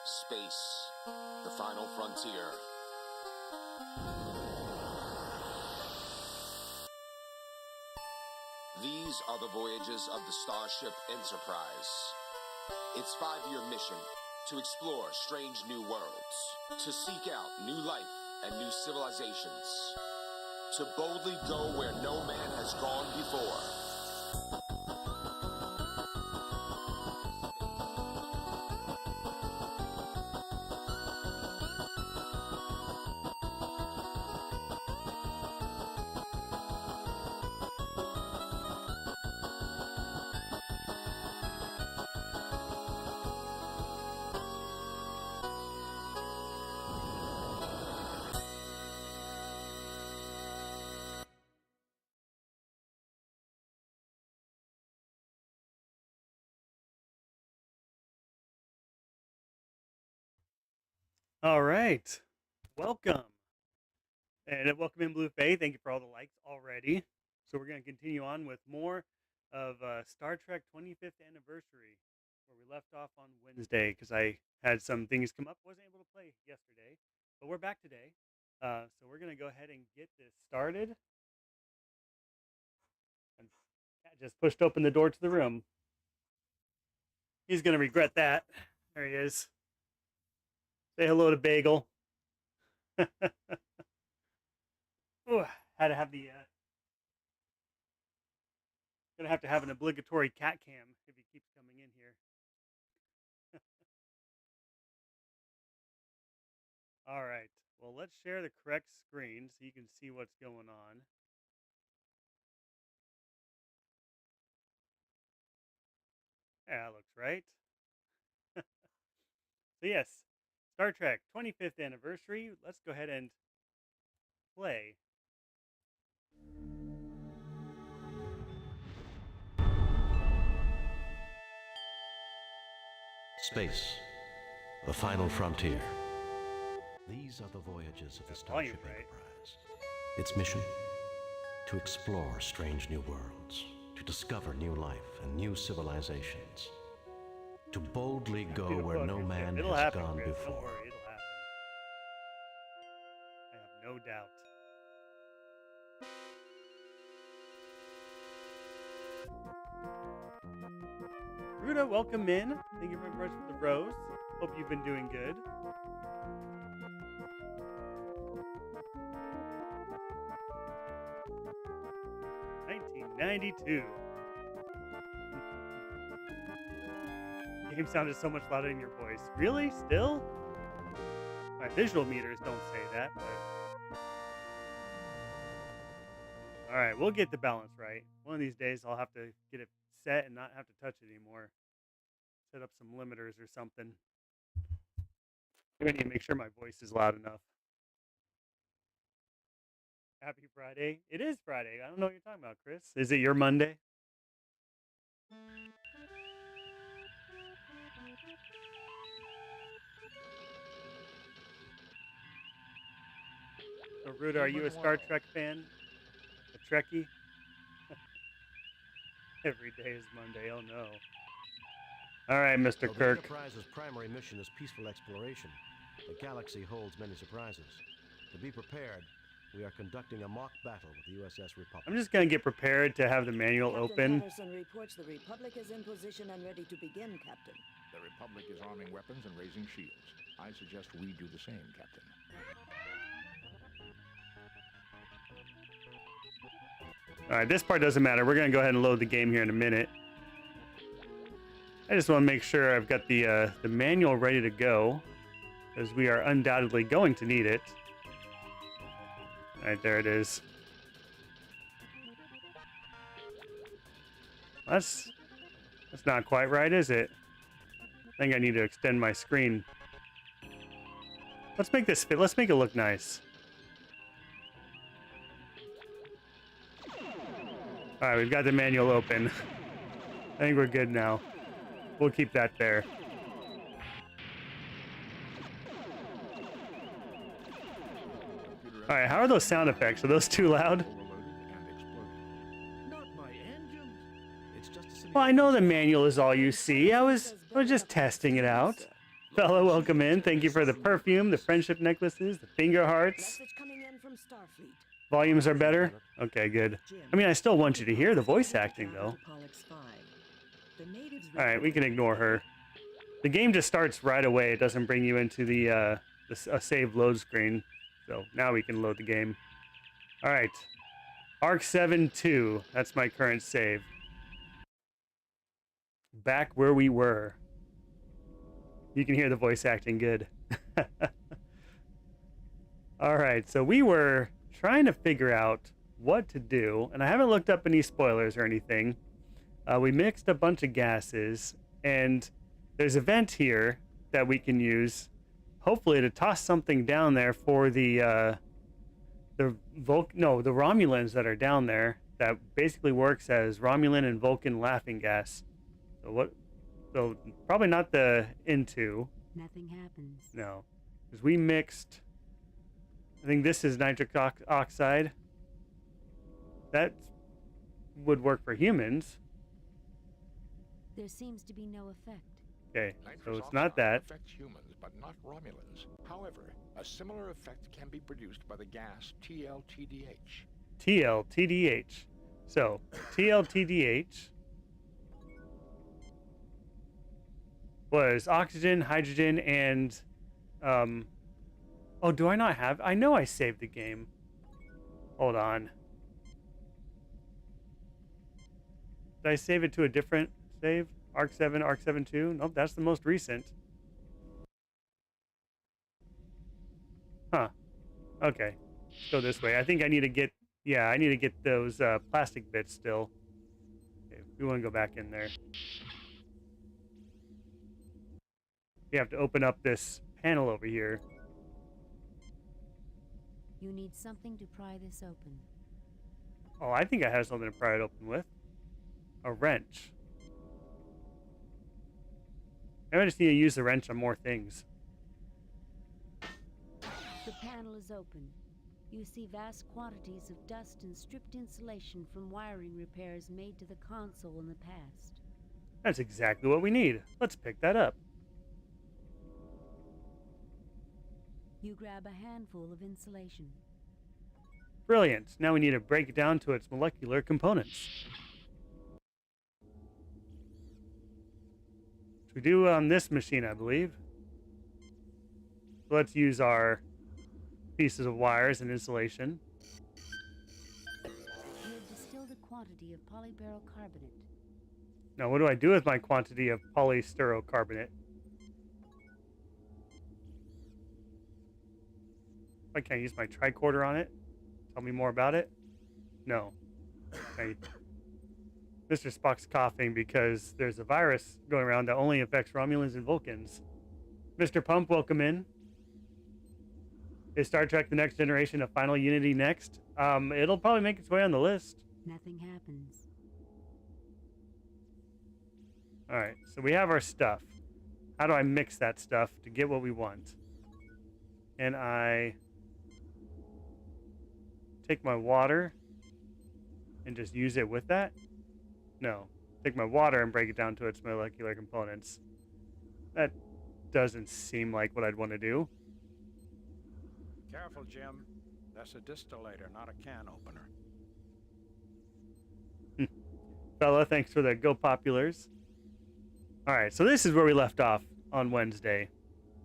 Space, the final frontier. These are the voyages of the Starship Enterprise. Its 5-year mission to explore strange new worlds, to seek out new life and new civilizations, to boldly go where no man has gone before. All right, welcome, and welcome in Blue Faye. Thank you for all the likes already. So we're going to continue on with more of Star Trek 25th anniversary, where we left off on Wednesday because I had some things come up, wasn't able to play yesterday, but we're back today. So we're going to go ahead and get this started. And Cat just pushed open the door to the room. He's going to regret that. There he is. Say hello to Bagel. Ooh, had to have the gonna have to have an obligatory cat cam if he keeps coming in here. All right, well, let's share the correct screen so you can see what's going on. Yeah, that looks right. So yes, Star Trek 25th anniversary. Let's go ahead and play. Space, the final frontier. These are the voyages of the Starship Enterprise. Its mission? To explore strange new worlds, to discover new life and new civilizations, to boldly go where no man has gone before. Don't worry, it'll happen. I have no doubt. Ruda, welcome in. Thank you very much for the rose. Hope you've been doing good. '92. Game sounded so much louder in your voice. Really? Still? My visual meters don't say that, but... Alright, we'll get the balance right. One of these days I'll have to get it set and not have to touch it anymore. Set up some limiters or something. I need to make sure my voice is loud enough. Happy Friday. It is Friday. I don't know what you're talking about, Chris. Is it your Monday? So, Ruda, are you a Star Trek fan? A Trekkie? Every day is Monday. Oh, no. All right, Mr. Kirk. The Enterprise's primary mission is peaceful exploration. The galaxy holds many surprises. To be prepared, we are conducting a mock battle with the USS Republic. I'm just going to get prepared to have the manual open. Patterson reports the Republic is in position and ready to begin, Captain. The Republic is arming weapons and raising shields. I suggest we do the same, Captain. All right, this part doesn't matter. We're going to go ahead and load the game here in a minute. I just want to make sure I've got the manual ready to go, because we are undoubtedly going to need it. All right, there it is. That's not quite right, is it? I think I need to extend my screen. Let's make this fit. Let's make it look nice. All right, we've got the manual open. I think we're good now. We'll keep that there. All right, how are those sound effects? Are those too loud? Well, I know the manual is all you see. I was just testing it out. Bella, welcome in. Thank you for the perfume, the friendship necklaces, the finger hearts. Message coming in from Starfleet. Volumes are better? Okay, good. I mean, I still want you to hear the voice acting, though. Alright, we can ignore her. The game just starts right away. It doesn't bring you into the save load screen. So now we can load the game. Alright. Arc 7-2. That's my current save. Back where we were. You can hear the voice acting good. Alright, so we were trying to figure out what to do, and I haven't looked up any spoilers or anything. We mixed a bunch of gases, and there's a vent here that we can use, hopefully to toss something down there for the Romulans that are down there. That basically works as Romulan and Vulcan laughing gas. So probably not the N2. Nothing happens. No, because we mixed. I think this is nitric oxide. That would work for humans. There seems to be no effect. Okay, so Nitrous it's not oxide that. affects humans, but not Romulans. However, a similar effect can be produced by the gas TLTDH. TLTDH. So, TLTDH was oxygen, hydrogen, and oh, do I not have? I know I saved the game. Hold on. Did I save it to a different save? Arc 7, Arc 7-2? Nope, that's the most recent. Huh. Okay. Let's go this way. I think I need to get... Yeah, I need to get those plastic bits still. Okay, we want to go back in there. You have to open up this panel over here. You need something to pry this open. Oh, I think I have something to pry it open with. A wrench. Maybe I just need to use the wrench on more things. The panel is open. You see vast quantities of dust and stripped insulation from wiring repairs made to the console in the past. That's exactly what we need. Let's pick that up. You grab a handful of insulation. Brilliant. Now we need to break it down to its molecular components. Which we do on this machine, I believe. So let's use our pieces of wires and insulation. You have distilled a quantity of polyberyl carbonate. Now, what do I do with my quantity of polystyrocarbonate? I can't use my tricorder on it. Tell me more about it. No. Okay. Mr. Spock's coughing because there's a virus going around that only affects Romulans and Vulcans. Mr. Pump, welcome in. Is Star Trek The Next Generation a final Unity next? It'll probably make its way on the list. Nothing happens. Alright, so we have our stuff. How do I mix that stuff to get what we want? And I take my water and just use it with that? No. Take my water and break it down to its molecular components. That doesn't seem like what I'd want to do. Careful, Jim. That's a distillator, not a can opener. Bella, thanks for the Go Populars. Alright, so this is where we left off on Wednesday.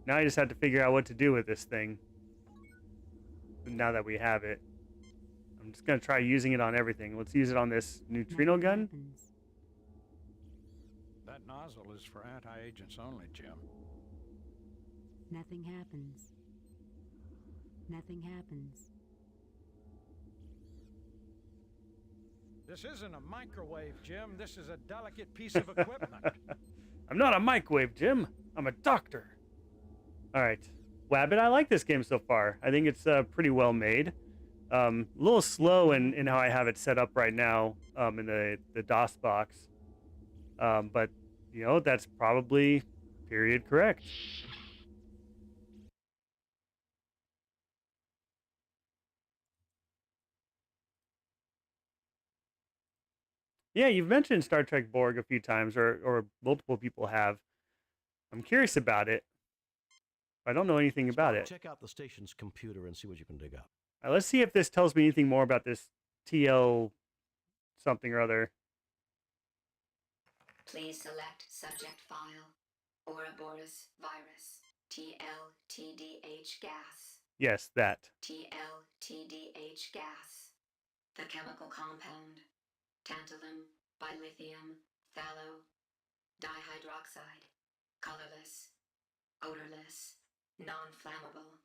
Now I just have to figure out what to do with this thing. Now that we have it. I'm just going to try using it on everything. Let's use it on this neutrino gun. Happens. That nozzle is for anti-agents only, Jim. Nothing happens. Nothing happens. This isn't a microwave, Jim. This is a delicate piece of equipment. I'm not a microwave, Jim. I'm a doctor. Alright. Wabbit, I like this game so far. I think it's pretty well made. A little slow in how I have it set up right now in the DOS box. But, you know, that's probably period correct. Yeah, you've mentioned Star Trek Borg a few times, or multiple people have. I'm curious about it. I don't know anything about it. Check out the station's computer and see what you can dig up. Let's see if this tells me anything more about this TL something or other. Please select subject file. Ouroboros virus. TLTDH gas. Yes, that. TLTDH gas. The chemical compound. Tantalum, bilithium, phthalo, dihydroxide. Colorless. Odorless. Non-flammable.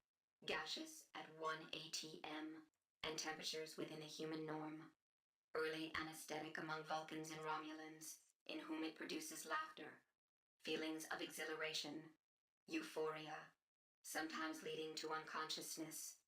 Gaseous at 1 atm. And temperatures within a human norm. Early anesthetic among Vulcans and Romulans, in whom it produces laughter, feelings of exhilaration, euphoria, sometimes leading to unconsciousness.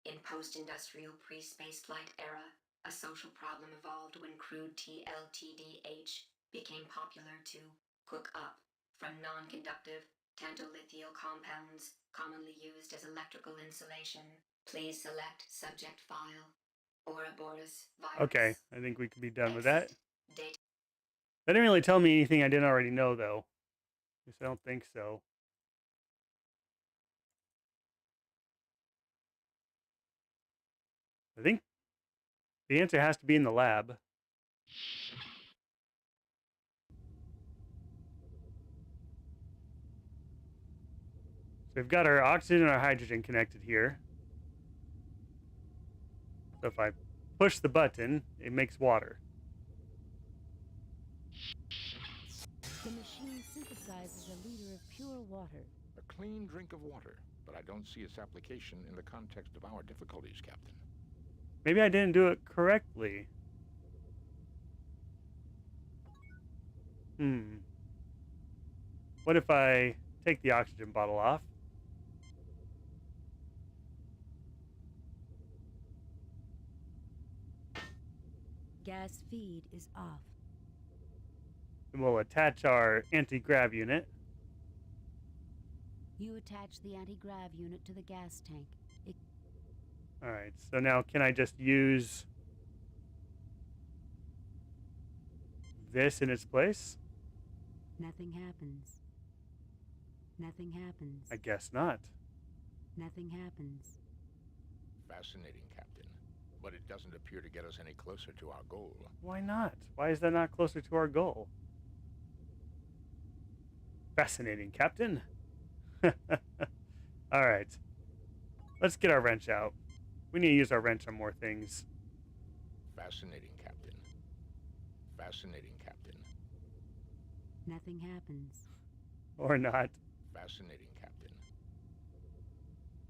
In post-industrial pre-space flight era, a social problem evolved when crude TLTDH became popular to cook up from non-conductive tantolithial compounds commonly used as electrical insulation. Please select subject file. Ouroboros virus. Okay, I think we can be done with that. Data. That didn't really tell me anything I didn't already know, though. At least I don't think so. I think the answer has to be in the lab. So we've got our oxygen and our hydrogen connected here. So if I push the button, it makes water. The machine synthesizes a liter of pure water. A clean drink of water, but I don't see its application in the context of our difficulties, Captain. Maybe I didn't do it correctly. What if I take the oxygen bottle off? Gas feed is off. And we'll attach our anti-grav unit. You attach the anti-grav unit to the gas tank. Alright, so now can I just use this in its place? Nothing happens. Nothing happens. I guess not. Nothing happens. Fascinating, Captain. But it doesn't appear to get us any closer to our goal. Why not? Why is that not closer to our goal? Fascinating, Captain. Alright. Let's get our wrench out. We need to use our wrench on more things. Fascinating, Captain. Fascinating, Captain. Nothing happens. Or not. Fascinating, Captain.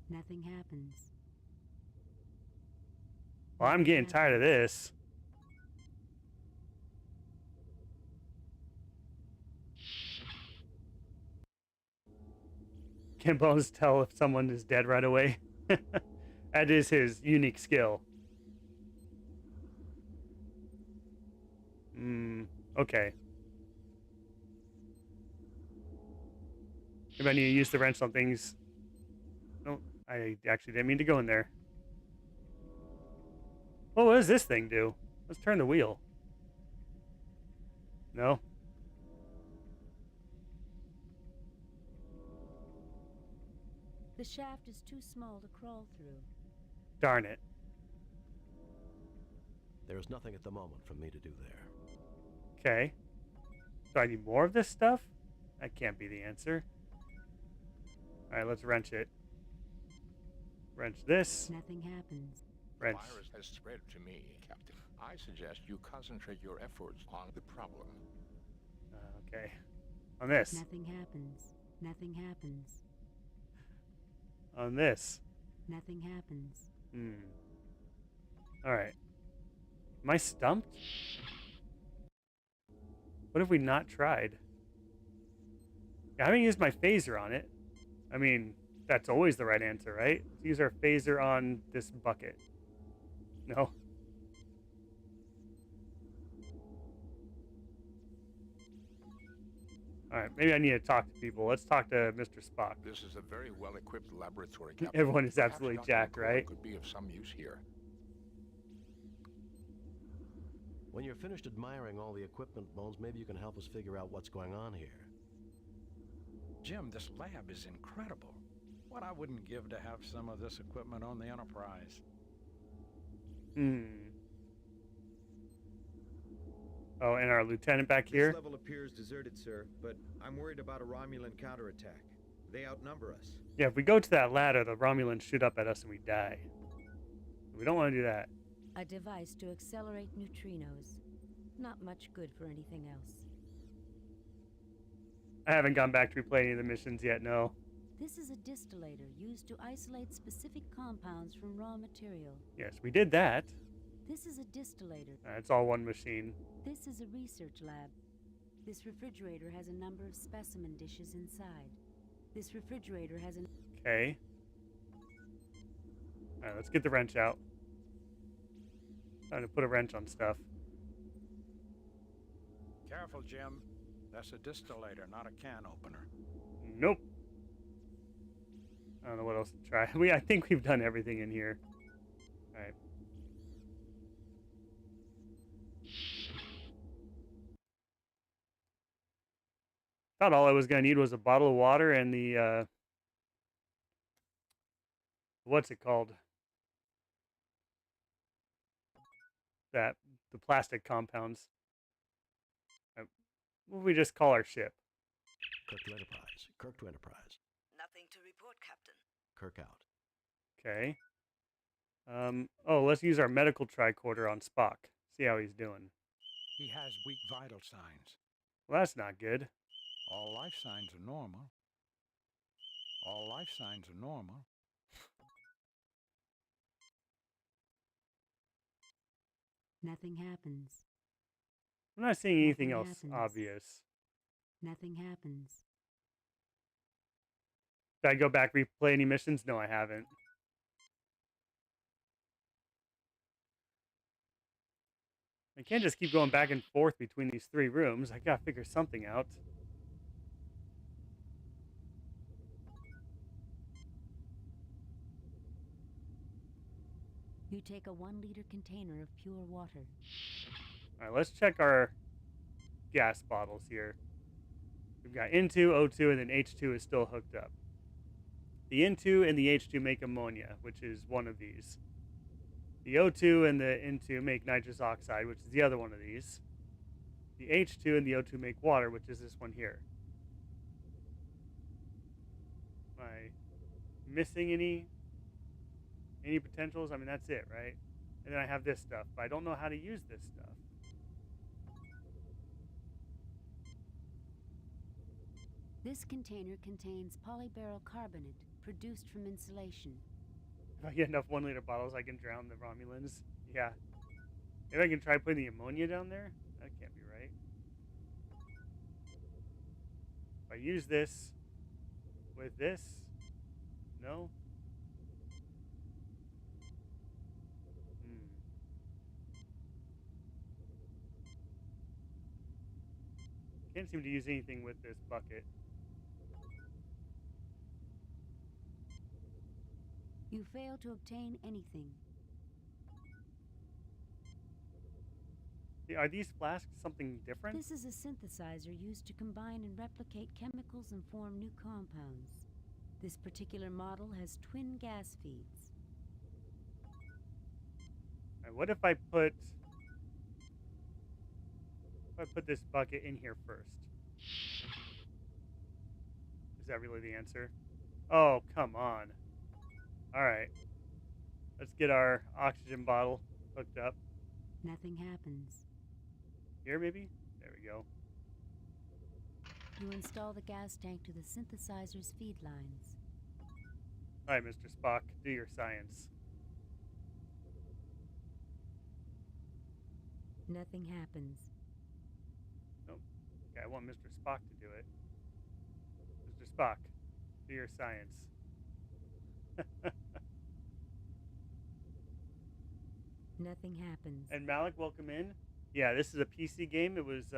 Nothing happens. Well, I'm getting tired of this. Can Bones tell if someone is dead right away? That is his unique skill. Okay. Maybe I need to use the wrench on things. No, I actually didn't mean to go in there. Oh, what does this thing do? Let's turn the wheel. No. The shaft is too small to crawl through. Darn it. There is nothing at the moment for me to do there. Okay. So I need more of this stuff? That can't be the answer. Alright, let's wrench it. Wrench this. Nothing happens. Wrench. The virus has spread to me, Captain. I suggest you concentrate your efforts on the problem. Okay. On this. Nothing happens. Nothing happens. On this. Nothing happens. Alright. Am I stumped? What have we not tried? I haven't used my phaser on it. I mean, that's always the right answer, right? Let's use our phaser on this bucket. No. Alright, maybe I need to talk to people. Let's talk to Mr. Spock. This is a very well-equipped laboratory, Captain. Everyone is Perhaps absolutely Dr. jacked, McCoy right? Could be of some use here. When you're finished admiring all the equipment, Bones, maybe you can help us figure out what's going on here. Jim, this lab is incredible. What I wouldn't give to have some of this equipment on the Enterprise. Oh, and our lieutenant back here. This level appears deserted, sir, but I'm worried about a Romulan counterattack. They outnumber us. Yeah, if we go to that ladder, the Romulans shoot up at us and we die. We don't want to do that. A device to accelerate neutrinos. Not much good for anything else. I haven't gone back to replay any of the missions yet, no. This is a distillator used to isolate specific compounds from raw material. Yes, we did that. This is a distillator. It's all one machine. This is a research lab. This refrigerator has a number of specimen dishes inside. This refrigerator has an... Okay. Alright, let's get the wrench out. Time to put a wrench on stuff. Careful, Jim. That's a distillator, not a can opener. Nope. I don't know what else to try. I think we've done everything in here. Alright. Thought all I was gonna need was a bottle of water and the what's it called? The plastic compounds. What would we just call our ship? Kirk to Enterprise. Kirk to Enterprise. Nothing to report, Captain. Kirk out. Okay. Oh, let's use our medical tricorder on Spock. See how he's doing. He has weak vital signs. Well, that's not good. All life signs are normal. All life signs are normal. Nothing happens. I'm not seeing anything Nothing else happens. obvious. Nothing happens. Did I go back, replay any missions? No, I haven't. I can't just keep going back and forth between these three rooms. I gotta figure something out. You take a 1-liter container of pure water. Alright, let's check our gas bottles here. We've got N2, O2, and then H2 is still hooked up. The N2 and the H2 make ammonia, which is one of these. The O2 and the N2 make nitrous oxide, which is the other one of these. The H2 and the O2 make water, which is this one here. Am I missing any potentials? I mean, that's it, right? And then I have this stuff, but I don't know how to use this stuff. This container contains polyberyl carbonate produced from insulation. If I get enough 1-liter bottles, I can drown the Romulans. Yeah. Maybe I can try putting the ammonia down there? That can't be right. If I use this with this, no? Can't seem to use anything with this bucket. You fail to obtain anything. Are these flasks something different? This is a synthesizer used to combine and replicate chemicals and form new compounds. This particular model has twin gas feeds. Alright, what if I put this bucket in here first? Is that really the answer? Oh, come on. Alright. Let's get our oxygen bottle hooked up. Nothing happens. Here, maybe? There we go. You install the gas tank to the synthesizer's feed lines. Alright, Mr. Spock, do your science. Nothing happens. Nope. Okay, I want Mr. Spock to do it. Mr. Spock, do your science. Nothing happens. And Malik, welcome in. Yeah, this is a PC game. It was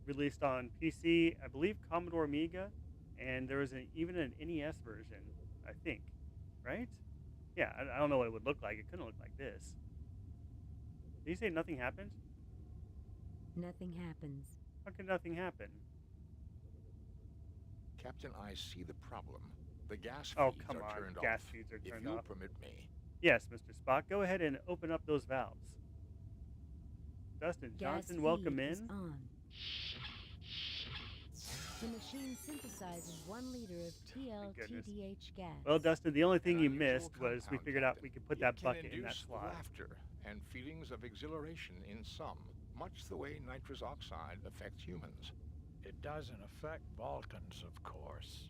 released on PC, I believe Commodore Amiga, and there was even an NES version, I think. Right? Yeah, I don't know what it would look like. It couldn't look like this. Did you say nothing happened? Nothing happens. How could nothing happen? Captain, I see the problem. The gas Oh, feeds come are on. turned Gas off. feeds are If turned you'll off. permit me. Yes, Mr. Spock. Go ahead and open up those valves. Dustin Gas Johnson, welcome feed is in. on. The machine synthesizes 1 liter of TLTDH gas. Well, Dustin, the only thing An you unusual missed was we compound, figured out Captain. we could put It that can bucket in that induce slot. laughter and feelings of exhilaration in some, much the way nitrous oxide affects humans. It doesn't affect Vulcans, of course.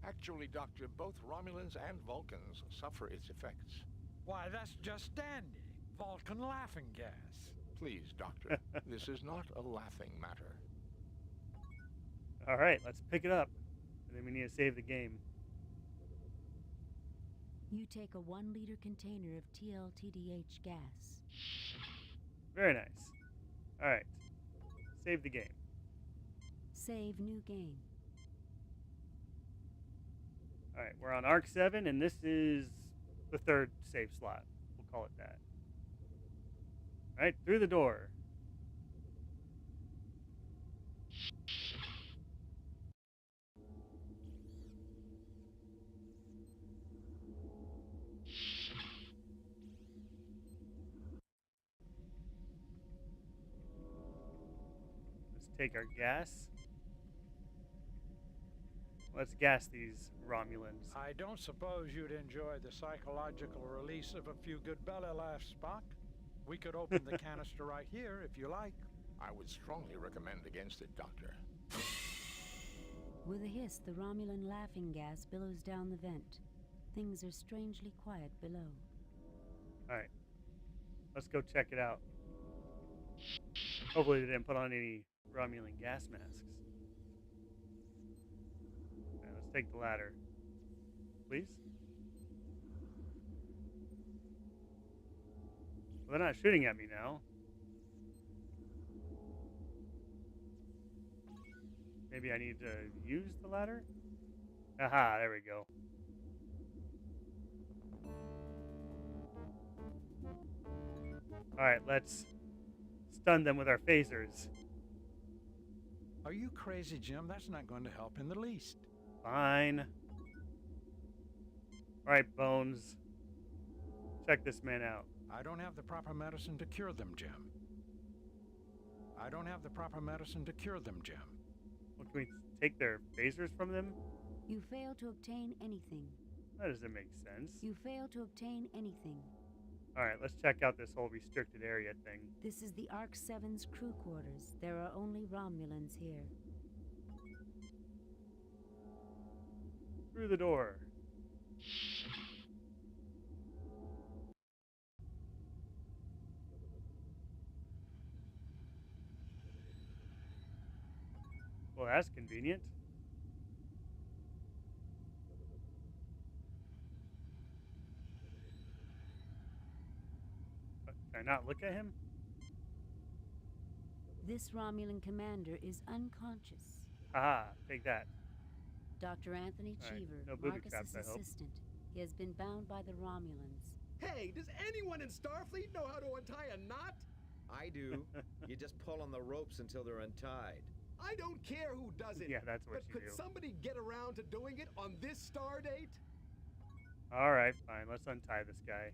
Actually, Doctor, both Romulans and Vulcans suffer its effects. Why, that's just dandy. Vulcan laughing gas. Please, Doctor, this is not a laughing matter. All right, let's pick it up. And then we need to save the game. You take a 1 liter container of TLTDH gas. Very nice. All right. Save the game. Save new game. All right, we're on Arc 7, and this is the 3rd save slot. We'll call it that. All right, through the door. Let's take our gas. Let's gas these Romulans. I don't suppose you'd enjoy the psychological release of a few good belly laughs, Spock. We could open the canister right here, if you like. I would strongly recommend against it, Doctor. With a hiss, the Romulan laughing gas billows down the vent. Things are strangely quiet below. All right, let's go check it out. Hopefully they didn't put on any Romulan gas masks. All right, let's take the ladder, please. Well, they're not shooting at me now. Maybe I need to use the ladder? Aha, there we go. Alright, let's stun them with our phasers. Are you crazy, Jim? That's not going to help in the least. Fine. Alright, Bones. Check this man out. I don't have the proper medicine to cure them, Jim. I don't have the proper medicine to cure them, Jim. Well, can we take their phasers from them? You fail to obtain anything. That doesn't make sense. You fail to obtain anything. Alright, let's check out this whole restricted area thing. This is the Arc 7's crew quarters. There are only Romulans here. Through the door. Well, that's convenient. Can I not look at him? This Romulan commander is unconscious. Haha, take that. Dr. Anthony All right, Cheever, no booby Marcus's traps, I hope. assistant. He has been bound by the Romulans. Hey, does anyone in Starfleet know how to untie a knot? I do. You just pull on the ropes until they're untied. I don't care who does it. Yeah, that's what but you could do. somebody get around to doing it on this star date? Alright, fine. Let's untie this guy.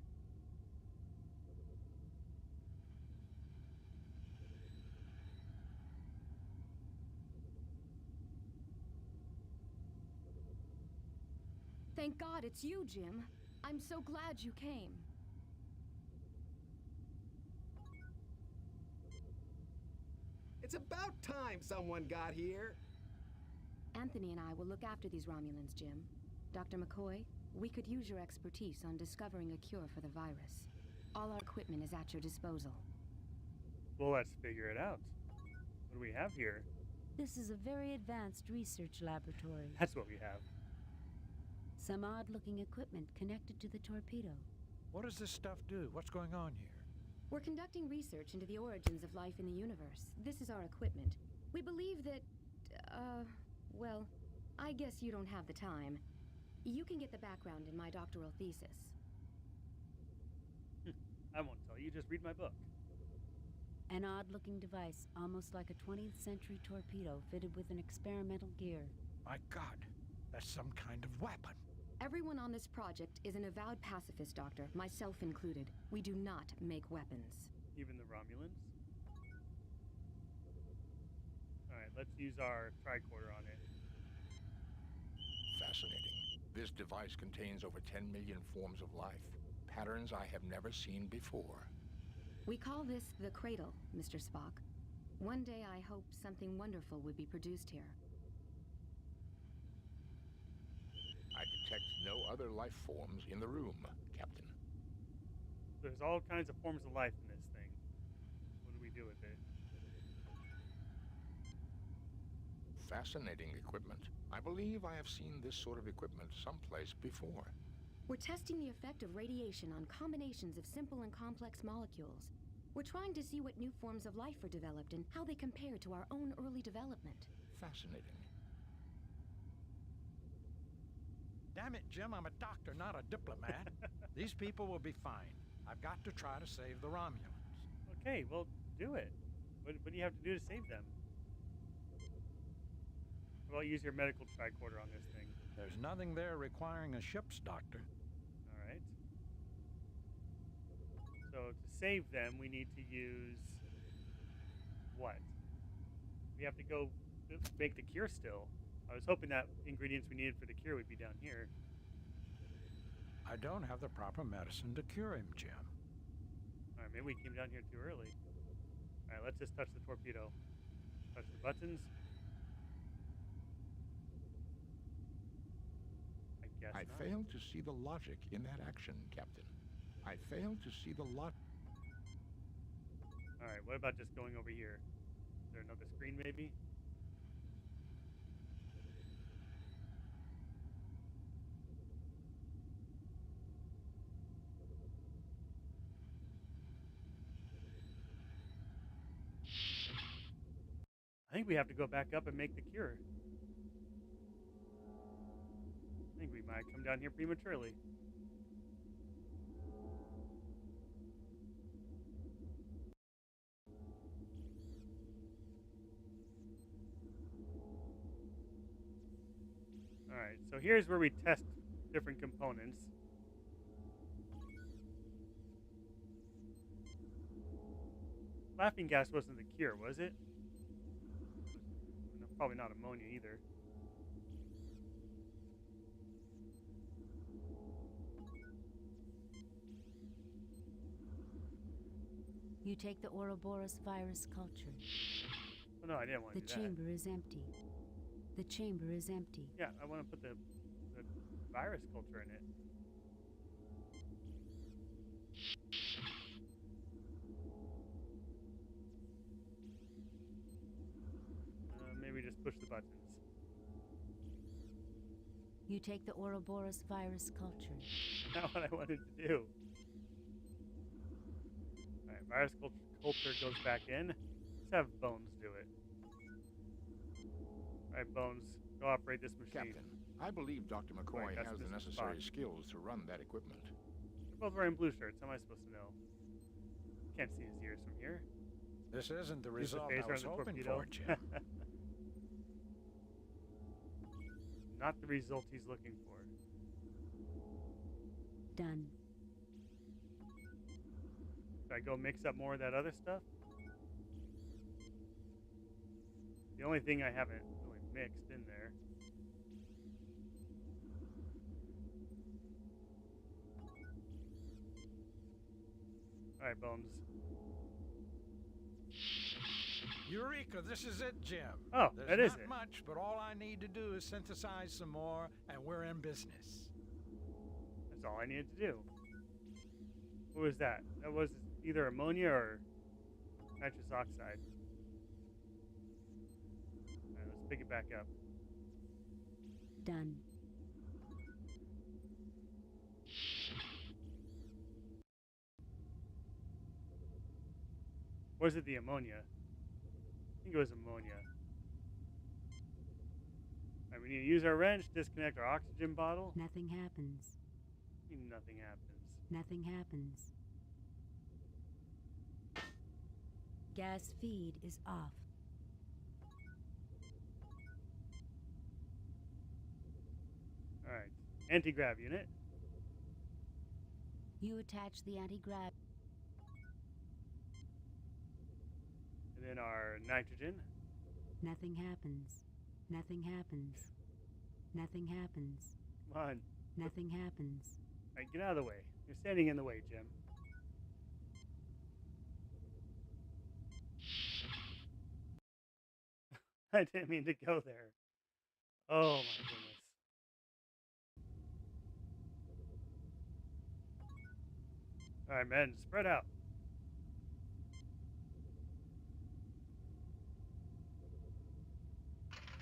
Thank God it's you, Jim. I'm so glad you came. It's about time someone got here. Anthony and I will look after these Romulans, Jim. Dr. McCoy, we could use your expertise on discovering a cure for the virus. All our equipment is at your disposal. Well, let's figure it out. What do we have here? This is a very advanced research laboratory. That's what we have. Some odd-looking equipment connected to the torpedo. What does this stuff do? What's going on here? We're conducting research into the origins of life in the universe. This is our equipment. We believe that, well, I guess you don't have the time. You can get the background in my doctoral thesis. I won't tell you, just read my book. An odd-looking device, almost like a 20th century torpedo fitted with an experimental gear. My God, that's some kind of weapon. Everyone on this project is an avowed pacifist, Doctor, myself included. We do not make weapons. Even the Romulans? Alright, let's use our tricorder on it. Fascinating. This device contains over 10 million forms of life. Patterns I have never seen before. We call this the Cradle, Mr. Spock. One day I hope something wonderful would be produced here. I detect no other life forms in the room, Captain. There's all kinds of forms of life in this thing. What do we do with it? Fascinating equipment. I believe I have seen this sort of equipment someplace before. We're testing the effect of radiation on combinations of simple and complex molecules. We're trying to see what new forms of life are developed and how they compare to our own early development. Fascinating. Damn it, Jim, I'm a doctor, not a diplomat. These people will be fine. I've got to try to save the Romulans. Okay, well, do it. What do you have to do to save them? Well, use your medical tricorder on this thing. There's nothing there requiring a ship's doctor. Alright. So to save them, we need to use... what? We have to go make the cure still. I was hoping that ingredients we needed for the cure would be down here. I don't have the proper medicine to cure him, Jim. Alright, maybe we came down here too early. Alright, let's just touch the torpedo. Touch the buttons. I fail to see the logic in that action, Captain. I fail to see the logic. Alright, what about just going over here? Is there another screen, maybe? I think we have to go back up and make the cure. I think we might come down here prematurely. Alright, so here's where we test different components. Laughing gas wasn't the cure, was it? No, probably not ammonia either. You take the Ouroboros virus culture. Oh no, I didn't want to do The that. chamber is empty. The chamber is empty. Yeah, I want to put the virus culture in it. Maybe just push the buttons. You take the Ouroboros virus culture. Not what I wanted to do. Alright, virus culture goes back in. Let's have Bones do it. Alright, Bones, go operate this machine. Captain, I believe Dr. McCoy Right, that's has the Mr. necessary Spock. skills to run that equipment. They're both wearing blue shirts. How am I supposed to know? Can't see his ears from here. This isn't the Use the result phaser I was on the hoping torpedo. for, Jim. Not the result he's looking for. Done. Should I go mix up more of that other stuff? The only thing I haven't really mixed in there. Alright, Bones. Eureka, this is it, Jim. Oh, There's that is not it. much, but all I need to do is synthesize some more, and we're in business. That's all I needed to do. What was that? That was either ammonia or nitrous oxide. Alright, let's pick it back up. Done. Was it the ammonia? I think it was ammonia. Alright, we need to use our wrench, disconnect our oxygen bottle. Nothing happens. Nothing happens. Nothing happens. Gas feed is off. Alright. Anti-grav unit. You attach the anti-grav. And then our nitrogen. Nothing happens. Nothing happens. Nothing happens. Come on. Nothing happens. Alright, get out of the way. You're standing in the way, Jim. I didn't mean to go there. Oh my goodness. Alright, men, spread out.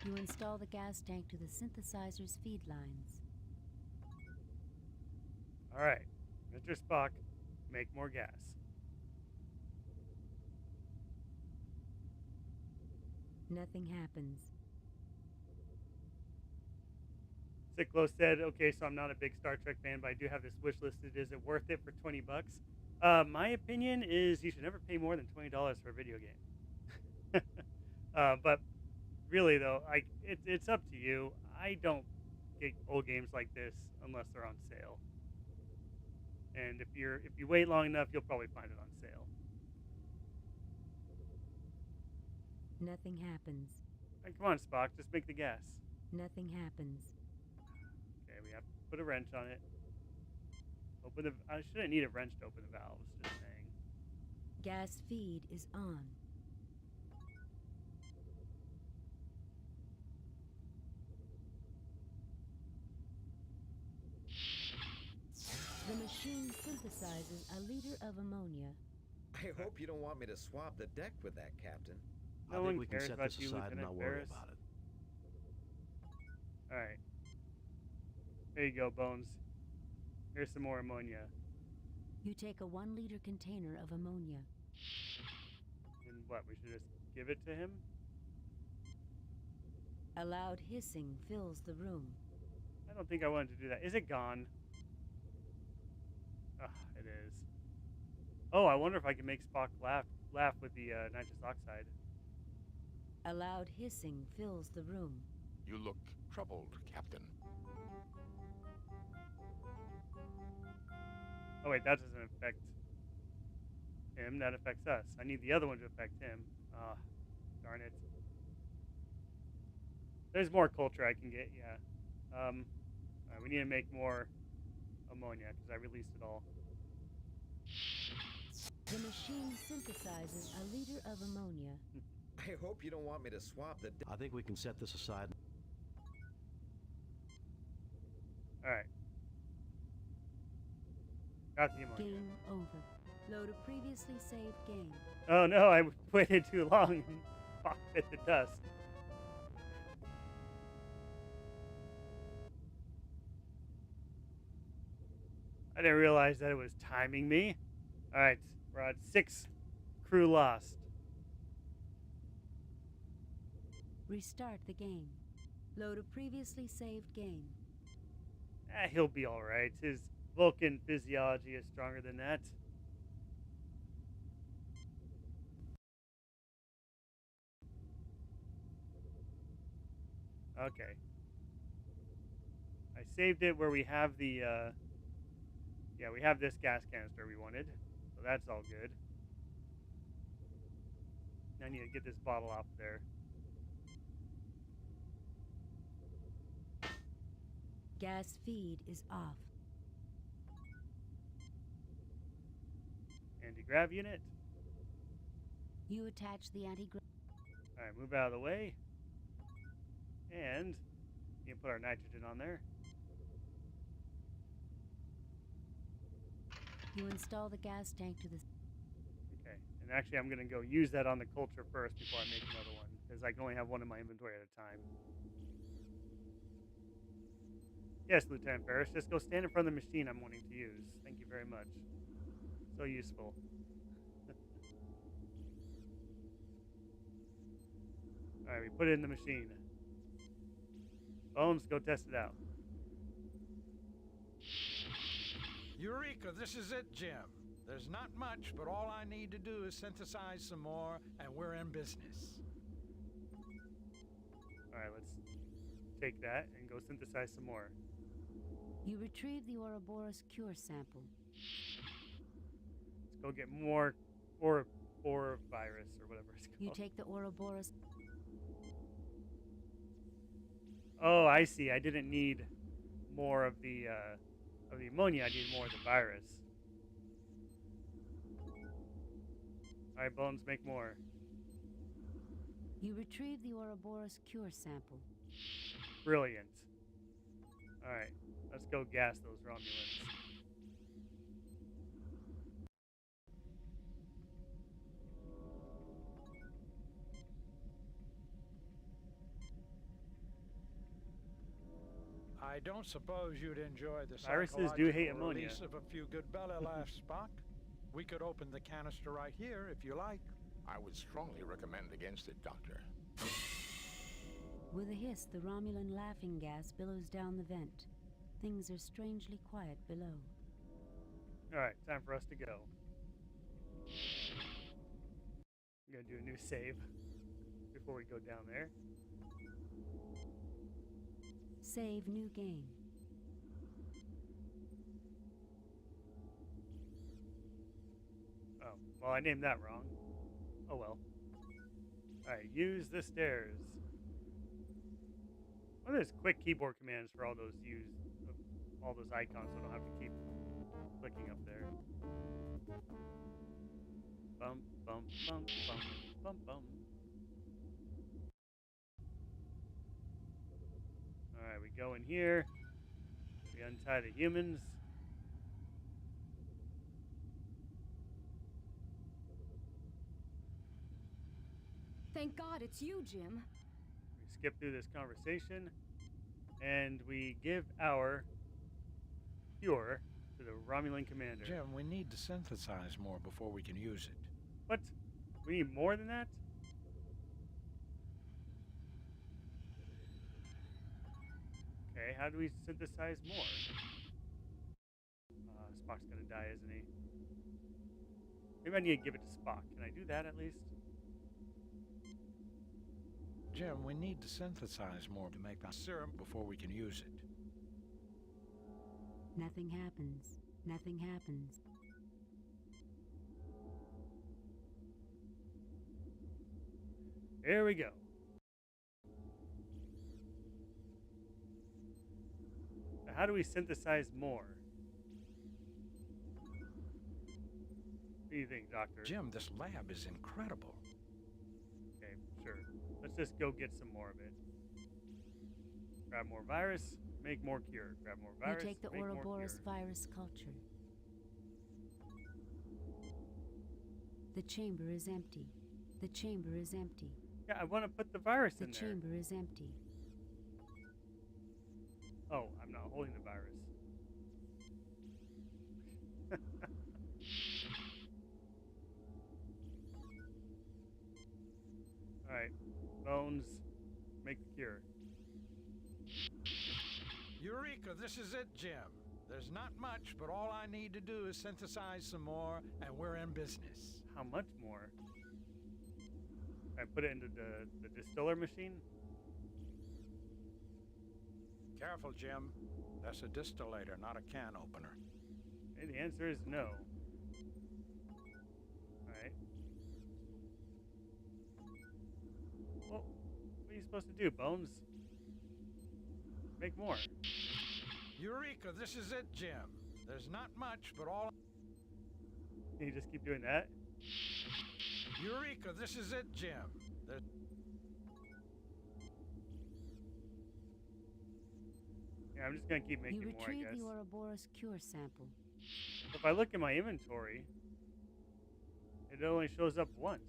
You install the gas tank to the synthesizer's feed lines. Alright, Mr. Spock, make more gas. Nothing happens. Sicklo said, okay, so I'm not a big Star Trek fan, but I do have this wish listed. Is it worth it for $20? My opinion is you should never pay more than $20 for a video game. But really, though, it's up to you. I don't get old games like this unless they're on sale. And if you wait long enough, you'll probably find it on sale. Nothing happens. And come on, Spock, just make the gas. Nothing happens. Okay, we have to put a wrench on it. Open the. I shouldn't need a wrench to open the valves. Just saying. Gas feed is on. The machine synthesizes a liter of ammonia. I hope you don't want me to swab the deck with that, Captain. No one cares about you, Lieutenant Ferris. About it. All right. There you go, Bones. Here's some more ammonia. You take a 1 liter container of ammonia. And what? We should just give it to him? A loud hissing fills the room. I don't think I wanted to do that. Is it gone? Ugh, it is. Oh, I wonder if I can make Spock laugh with the nitrous oxide. A loud hissing fills the room. You look troubled, Captain. Oh wait, that doesn't affect him. That affects us. I need the other one to affect him. Ah, darn it. There's more culture I can get, yeah. Alright, we need to make more ammonia because I released it all. The machine synthesizes a liter of ammonia. I hope you don't want me to swab the deck. I think we can set this aside. Alright. Got the ammonia. Game over. Load a previously saved game. Oh no, I waited too long and Spock bit the dust. I didn't realize that it was timing me. Alright, we're at 6 crew lost. Restart the game. Load a previously saved game. He'll be alright. His Vulcan physiology is stronger than that. Okay. I saved it where we have the, yeah, we have this gas canister we wanted. So that's all good. I need to get this bottle off there. Gas feed is off. Anti-grav unit. You attach the anti-grav. Alright, move out of the way. And you can put our nitrogen on there. You install the gas tank to the... Okay, and actually I'm going to go use that on the culture first before I make another one, because I can only have one in my inventory at a time. Yes, Lieutenant Ferris, just go stand in front of the machine I'm wanting to use. Thank you very much. So useful. Alright, we put it in the machine. Bones, go test it out. Eureka, this is it, Jim. There's not much, but all I need to do is synthesize some more, and we're in business. Alright, let's take that and go synthesize some more. You retrieve the Ouroboros cure sample. Let's go get more or virus or whatever it's called. You take the Ouroboros. Oh, I see. I didn't need more of the ammonia. I need more of the virus. All right, Bones, make more. You retrieve the Ouroboros cure sample. Brilliant. All right, let's go gas those Romulans. I don't suppose you'd enjoy the Viruses do hate psychological ammonia. release of a few good belly laughs, Spock. We could open the canister right here if you like. I would strongly recommend against it, Doctor. With a hiss, the Romulan laughing gas billows down the vent. Things are strangely quiet below. All right, time for us to go. I'm gonna do a new save before we go down there. Save new game. Oh, well, I named that wrong. Oh well. Alright, use the stairs. What are those quick keyboard commands for all those all those icons so I don't have to keep clicking up there? Bum, bum, bum, bum, bum, bum. Alright, we go in here. We untie the humans. Thank God it's you, Jim. We skip through this conversation. And we give our cure to the Romulan commander. Jim, we need to synthesize more before we can use it. What? We need more than that? Okay, how do we synthesize more? Spock's gonna die, isn't he? Maybe I need to give it to Spock. Can I do that at least? Jim, we need to synthesize more to make that serum before we can use it. Nothing happens. Nothing happens. Here we go. Now, how do we synthesize more? What do you think, Doctor? Jim, this lab is incredible. Okay, sure. Let's just go get some more of it. Grab more virus, make more cure. Grab more virus, You take the make more Ouroboros cure. virus culture. The chamber is empty. The chamber is empty. Yeah, I want to put the virus The in there. chamber is empty. Oh, I'm not holding the virus. Alright, Bones, make the cure. Eureka, this is it, Jim. There's not much, but all I need to do is synthesize some more, and we're in business. How much more? I put it into the distiller machine? Careful, Jim. That's a distillator, not a can opener. And the answer is no. Alright. Well, what are you supposed to do, Bones? Make more. Eureka, this is it, Jim. There's not much, but all... Can you just keep doing that? Eureka, this is it, Jim. There's... Yeah, I'm just gonna keep making You more, I retrieve guess. the Ouroboros cure sample. If I look in my inventory, it only shows up once.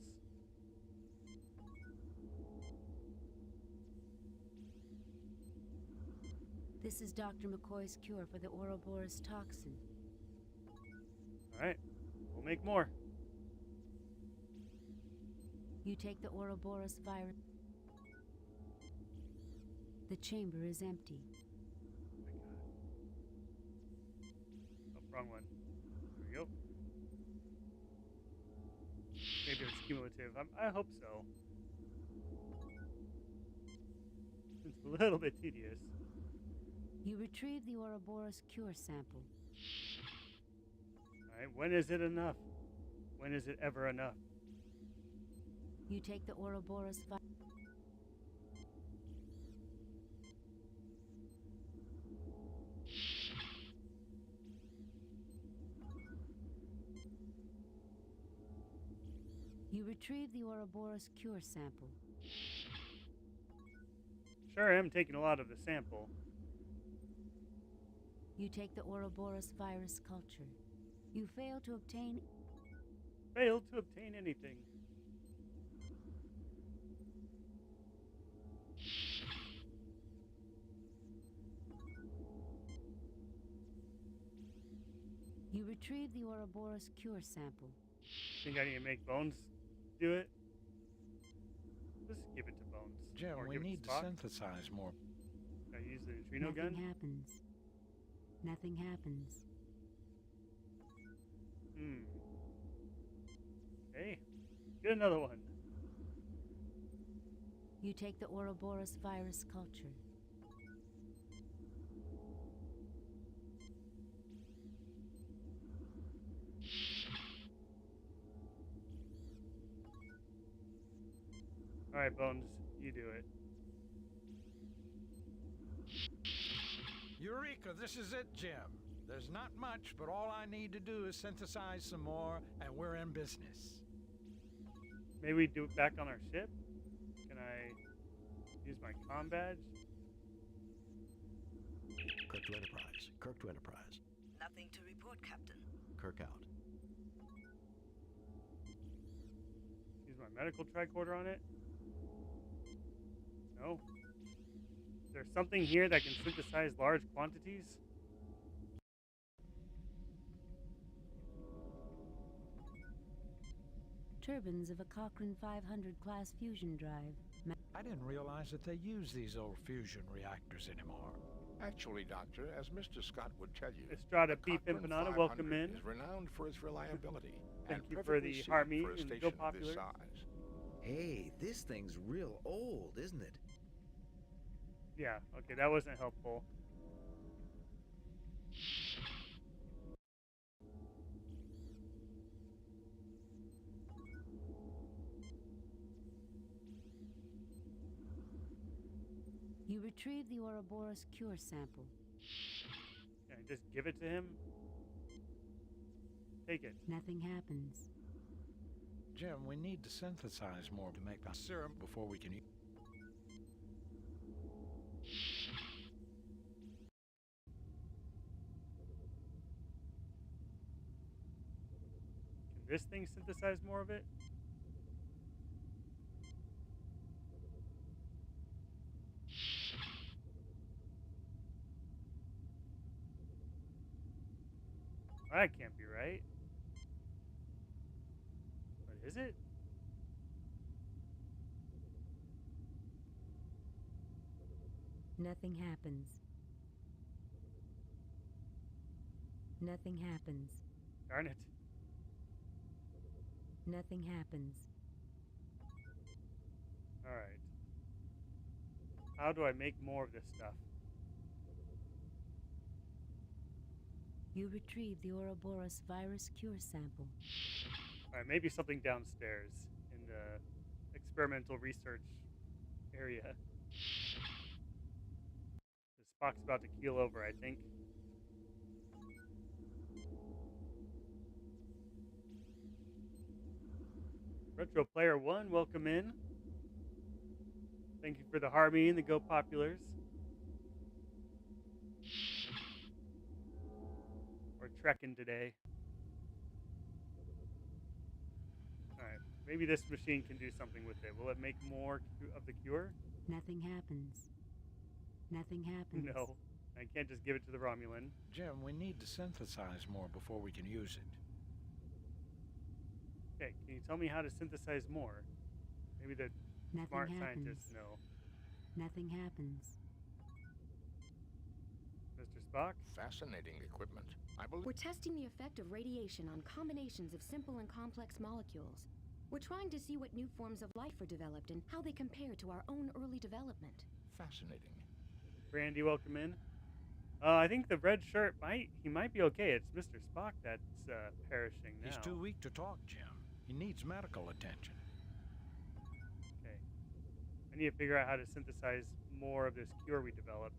This is Dr. McCoy's cure for the Ouroboros toxin. Alright, we'll make more. You take the Ouroboros virus. The chamber is empty. Oh, wrong one. There we go. Maybe it's cumulative. I hope so. It's a little bit tedious. You retrieve the Ouroboros cure sample. Alright, when is it enough? When is it ever enough? You take the Ouroboros virus. You retrieve the Ouroboros cure sample. Sure, I am taking a lot of the sample. You take the Ouroboros virus culture. You fail to obtain... Failed to obtain anything. You retrieve the Ouroboros cure sample. Think I need to make Bones do it? Let's give it to Bones. Jim, Or we give it need to Spock. synthesize more. Can I use the neutrino Nothing gun? happens. Nothing happens. Okay. Get another one. You take the Ouroboros virus culture. Alright, Bones, you do it. Eureka, this is it, Jim. There's not much, but all I need to do is synthesize some more, and we're in business. Maybe we do it back on our ship? Can I use my comm badge? Kirk to Enterprise. Kirk to Enterprise. Nothing to report, Captain. Kirk out. Use my medical tricorder on it? No. Is there something here that can synthesize large quantities? Turbines of a Cochrane 500 class fusion drive. I didn't realize that they use these old fusion reactors anymore. Actually, Doctor, as Mr. Scott would tell you, Estrada the P. Cochrane Pimpinata, 500 welcome in. is renowned for its reliability. Thank and you for perfectly the suited heart meat for a and station Go of this Popular. size. Hey, this thing's real old, isn't it? Yeah, okay, that wasn't helpful. You retrieve the Ouroboros cure sample. Can I just give it to him? Take it. Nothing happens. Jim, we need to synthesize more to make the serum before we can eat. Can this thing synthesize more of it? That can't be right. But is it? Nothing happens. Nothing happens. Darn it. Nothing happens. Alright. How do I make more of this stuff? You retrieve the Ouroboros virus cure sample. Alright, maybe something downstairs in the experimental research area. The Spock's about to keel over, I think. Retro Player 1, welcome in. Thank you for the Harmony and the Go Populars. We're trekking today. Alright, maybe this machine can do something with it. Will it make more of the cure? Nothing happens. Nothing happens. No, I can't just give it to the Romulan. Jim, we need to synthesize more before we can use it. Okay, can you tell me how to synthesize more? Maybe the Nothing smart happens. scientists know. Nothing happens. Mr. Spock? Fascinating equipment. I believe. We're testing the effect of radiation on combinations of simple and complex molecules. We're trying to see what new forms of life are developed and how they compare to our own early development. Fascinating. Brandy, welcome in. I think the red shirt he might be okay. It's Mr. Spock that's perishing now. He's too weak to talk, Jim. He needs medical attention. Okay. I need to figure out how to synthesize more of this cure we developed.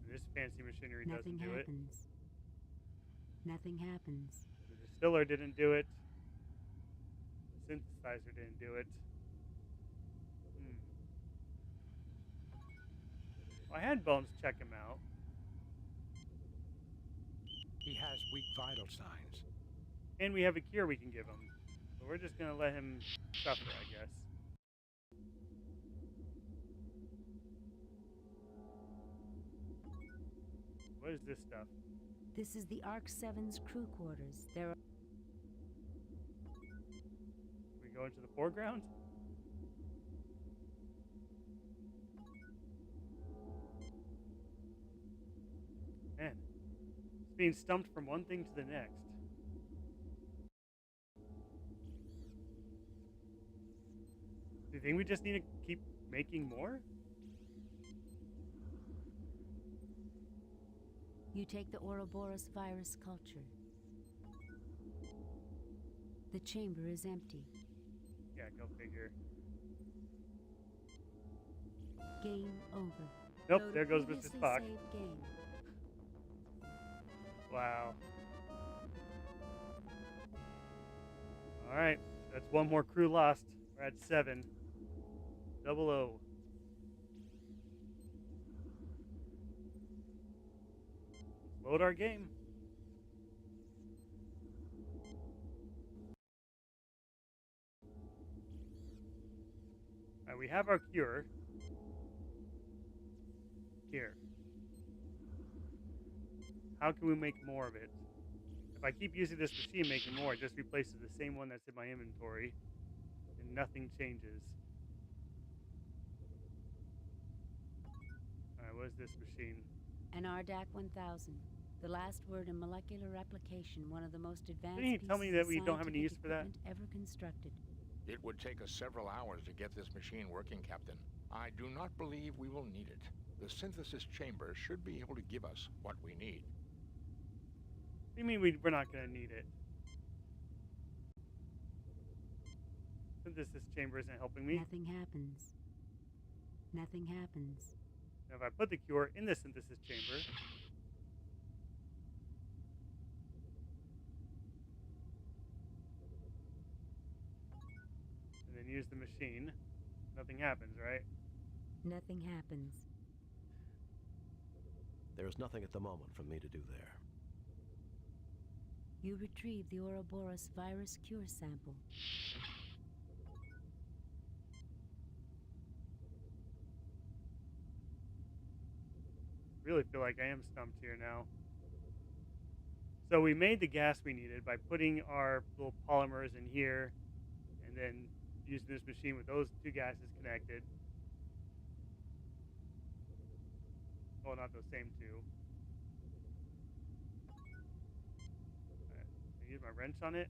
And this fancy machinery Nothing doesn't do it. happens. Nothing happens. The distiller didn't do it. The synthesizer didn't do it. Well, I had Bones check him out. He has weak vital signs. And we have a cure we can give him. So we're just going to let him suffer, I guess. What is this stuff? This is the Arc 7's crew quarters. There are... We go into the foreground? Man, it's being stumped from one thing to the next. Do you think we just need to keep making more? You take the Ouroboros virus culture. The chamber is empty. Yeah, go figure. Game over. Nope, Load a there goes Mr. previously Spock. saved game. Wow. Alright, that's one more crew lost. We're at 7. 00. Load our game. Alright, we have our cure. Here. How can we make more of it? If I keep using this machine making more, it just replaces the same one that's in my inventory. And nothing changes. Alright, what is this machine? An Ardak 1000. The last word in molecular replication, one of the most advanced Didn't he tell me pieces that of we don't have any use scientific for that? equipment ever constructed. It would take us several hours to get this machine working, Captain. I do not believe we will need it. The synthesis chamber should be able to give us what we need. What do you mean we're not going to need it? Synthesis chamber isn't helping me. Nothing happens. Nothing happens. Now, if I put the cure in the synthesis chamber, and then use the machine, nothing happens, right? Nothing happens. There is nothing at the moment for me to do there. You retrieve the Ouroboros virus cure sample. Really feel like I am stumped here now. So we made the gas we needed by putting our little polymers in here and then using this machine with those two gases connected. Well, not those same two. Alright, I use my wrench on it.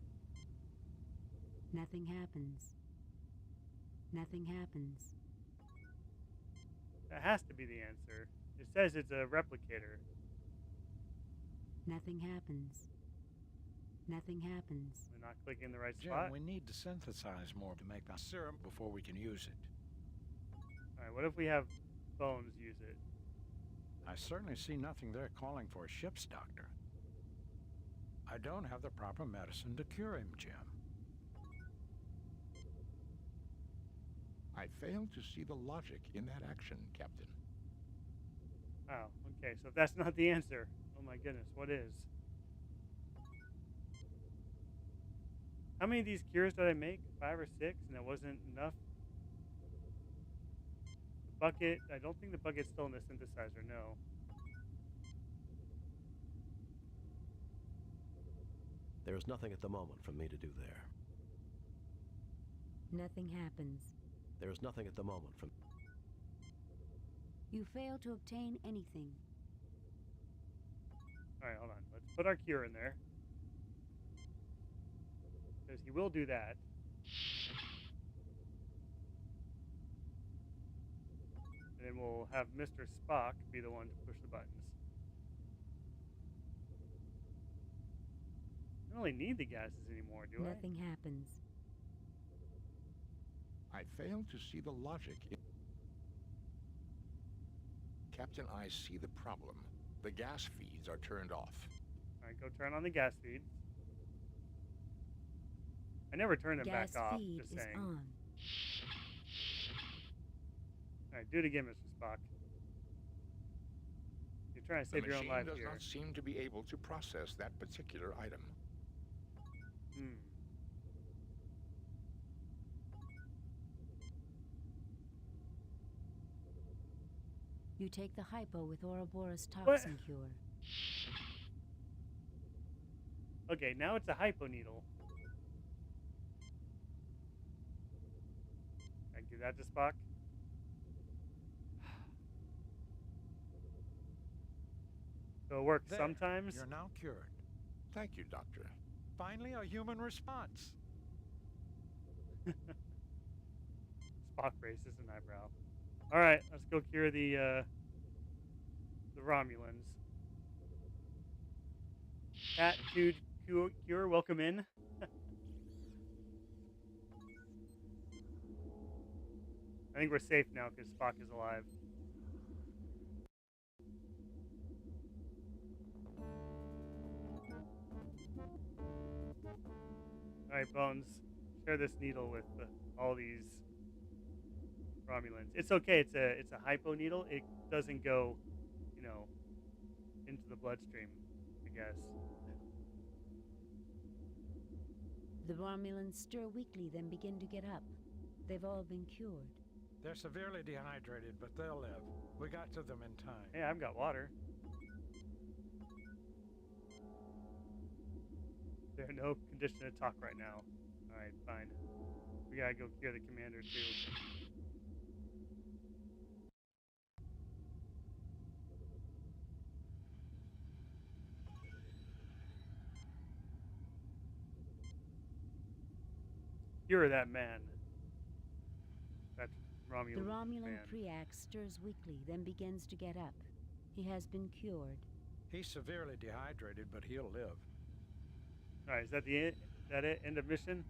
Nothing happens. Nothing happens. That has to be the answer. It says it's a replicator. Nothing happens. Nothing happens. We're not clicking the right Jim, spot. we need to synthesize more to make a serum before we can use it. Alright, what if we have Bones use it? I certainly see nothing there calling for a ship's doctor. I don't have the proper medicine to cure him, Jim. I fail to see the logic in that action, Captain. Oh, okay, so if that's not the answer, oh my goodness, what is? How many of these cures did I make? 5 or 6, and it wasn't enough? The bucket, I don't think the bucket's still in the synthesizer, no. There is nothing at the moment for me to do there. Nothing happens. There is nothing at the moment for... You fail to obtain anything. Alright, hold on. Let's put our cure in there. Because he will do that. we'll have Mr. Spock be the one to push the buttons. I don't really need the gases anymore, do Nothing happens. I fail to see the logic. Captain, I see the problem. The gas feeds are turned off. Alright, go turn on the gas feed. I never turn them Gas back off, feed just is saying. on. Alright, do it again, Mr. Spock. You're trying to The save your own life machine does here. not seem to be able to process that particular item. Hmm. You take the hypo with Ouroboros What? toxin cure. Okay, now it's a hypo needle. I give that to Spock. So it works There, sometimes. You're now cured. Thank you, Doctor. Finally, a human response. Spock raises an eyebrow. All right, let's go cure the Romulans. Cat Dude Cure, welcome in. I think we're safe now because Spock is alive. All right, Bones, share this needle with all these Romulans. It's okay. It's a hypo needle. It doesn't go, into the bloodstream, I guess. The Romulans stir weakly, then begin to get up. They've all been cured. They're severely dehydrated, but they'll live. We got to them in time. Hey, I've got water. They're in no condition to talk right now. Alright, fine. We gotta go cure the commander too. Cure that man. That Romulan The Romulan man. Preax stirs weakly, then begins to get up. He has been cured. He's severely dehydrated, but he'll live. Alright, is that the end? That it? End of mission?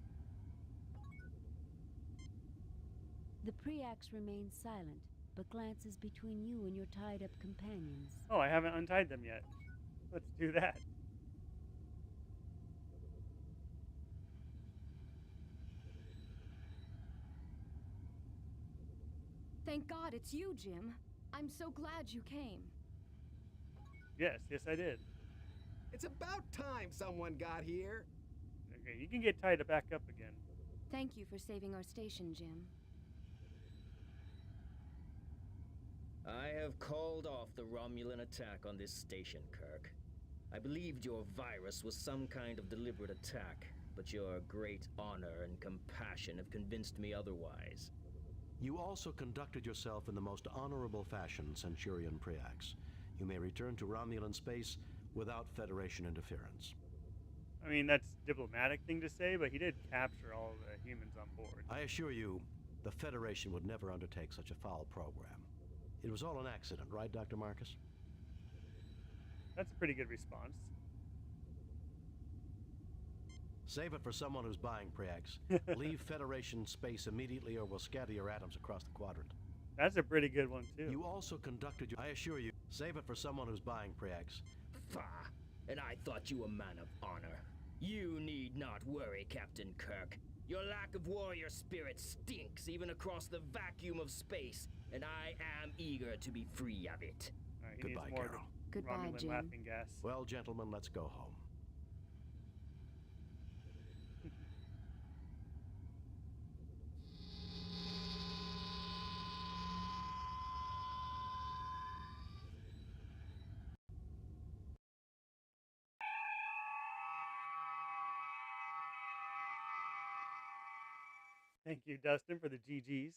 The Preax remains silent, but glances between you and your tied-up companions. Oh, I haven't untied them yet. Let's do that. Thank God it's you, Jim. I'm so glad you came. Yes, I did. It's about time someone got here. Okay, you can get tied back up again. Thank you for saving our station, Jim. I have called off the Romulan attack on this station, Kirk. I believed your virus was some kind of deliberate attack, but your great honor and compassion have convinced me otherwise. You also conducted yourself in the most honorable fashion, Centurion Preax. You may return to Romulan space without Federation interference. I mean, that's a diplomatic thing to say, but he did capture all of the humans on board. I assure you, the Federation would never undertake such a foul program. It was all an accident, right, Dr. Marcus? That's a pretty good response. Save it for someone who's buying, Preax. Leave Federation space immediately or we'll scatter your atoms across the quadrant. That's a pretty good one, too. You also conducted your... I assure you, save it for someone who's buying, Preax. Pah! And I thought you a man of honor. You need not worry, Captain Kirk. Your lack of warrior spirit stinks even across the vacuum of space, and I am eager to be free of it. All right, he Goodbye, needs more Carol. Goodbye, Romulan Jim. laughing gas. Well, gentlemen, let's go home. Thank you, Dustin, for the GGs.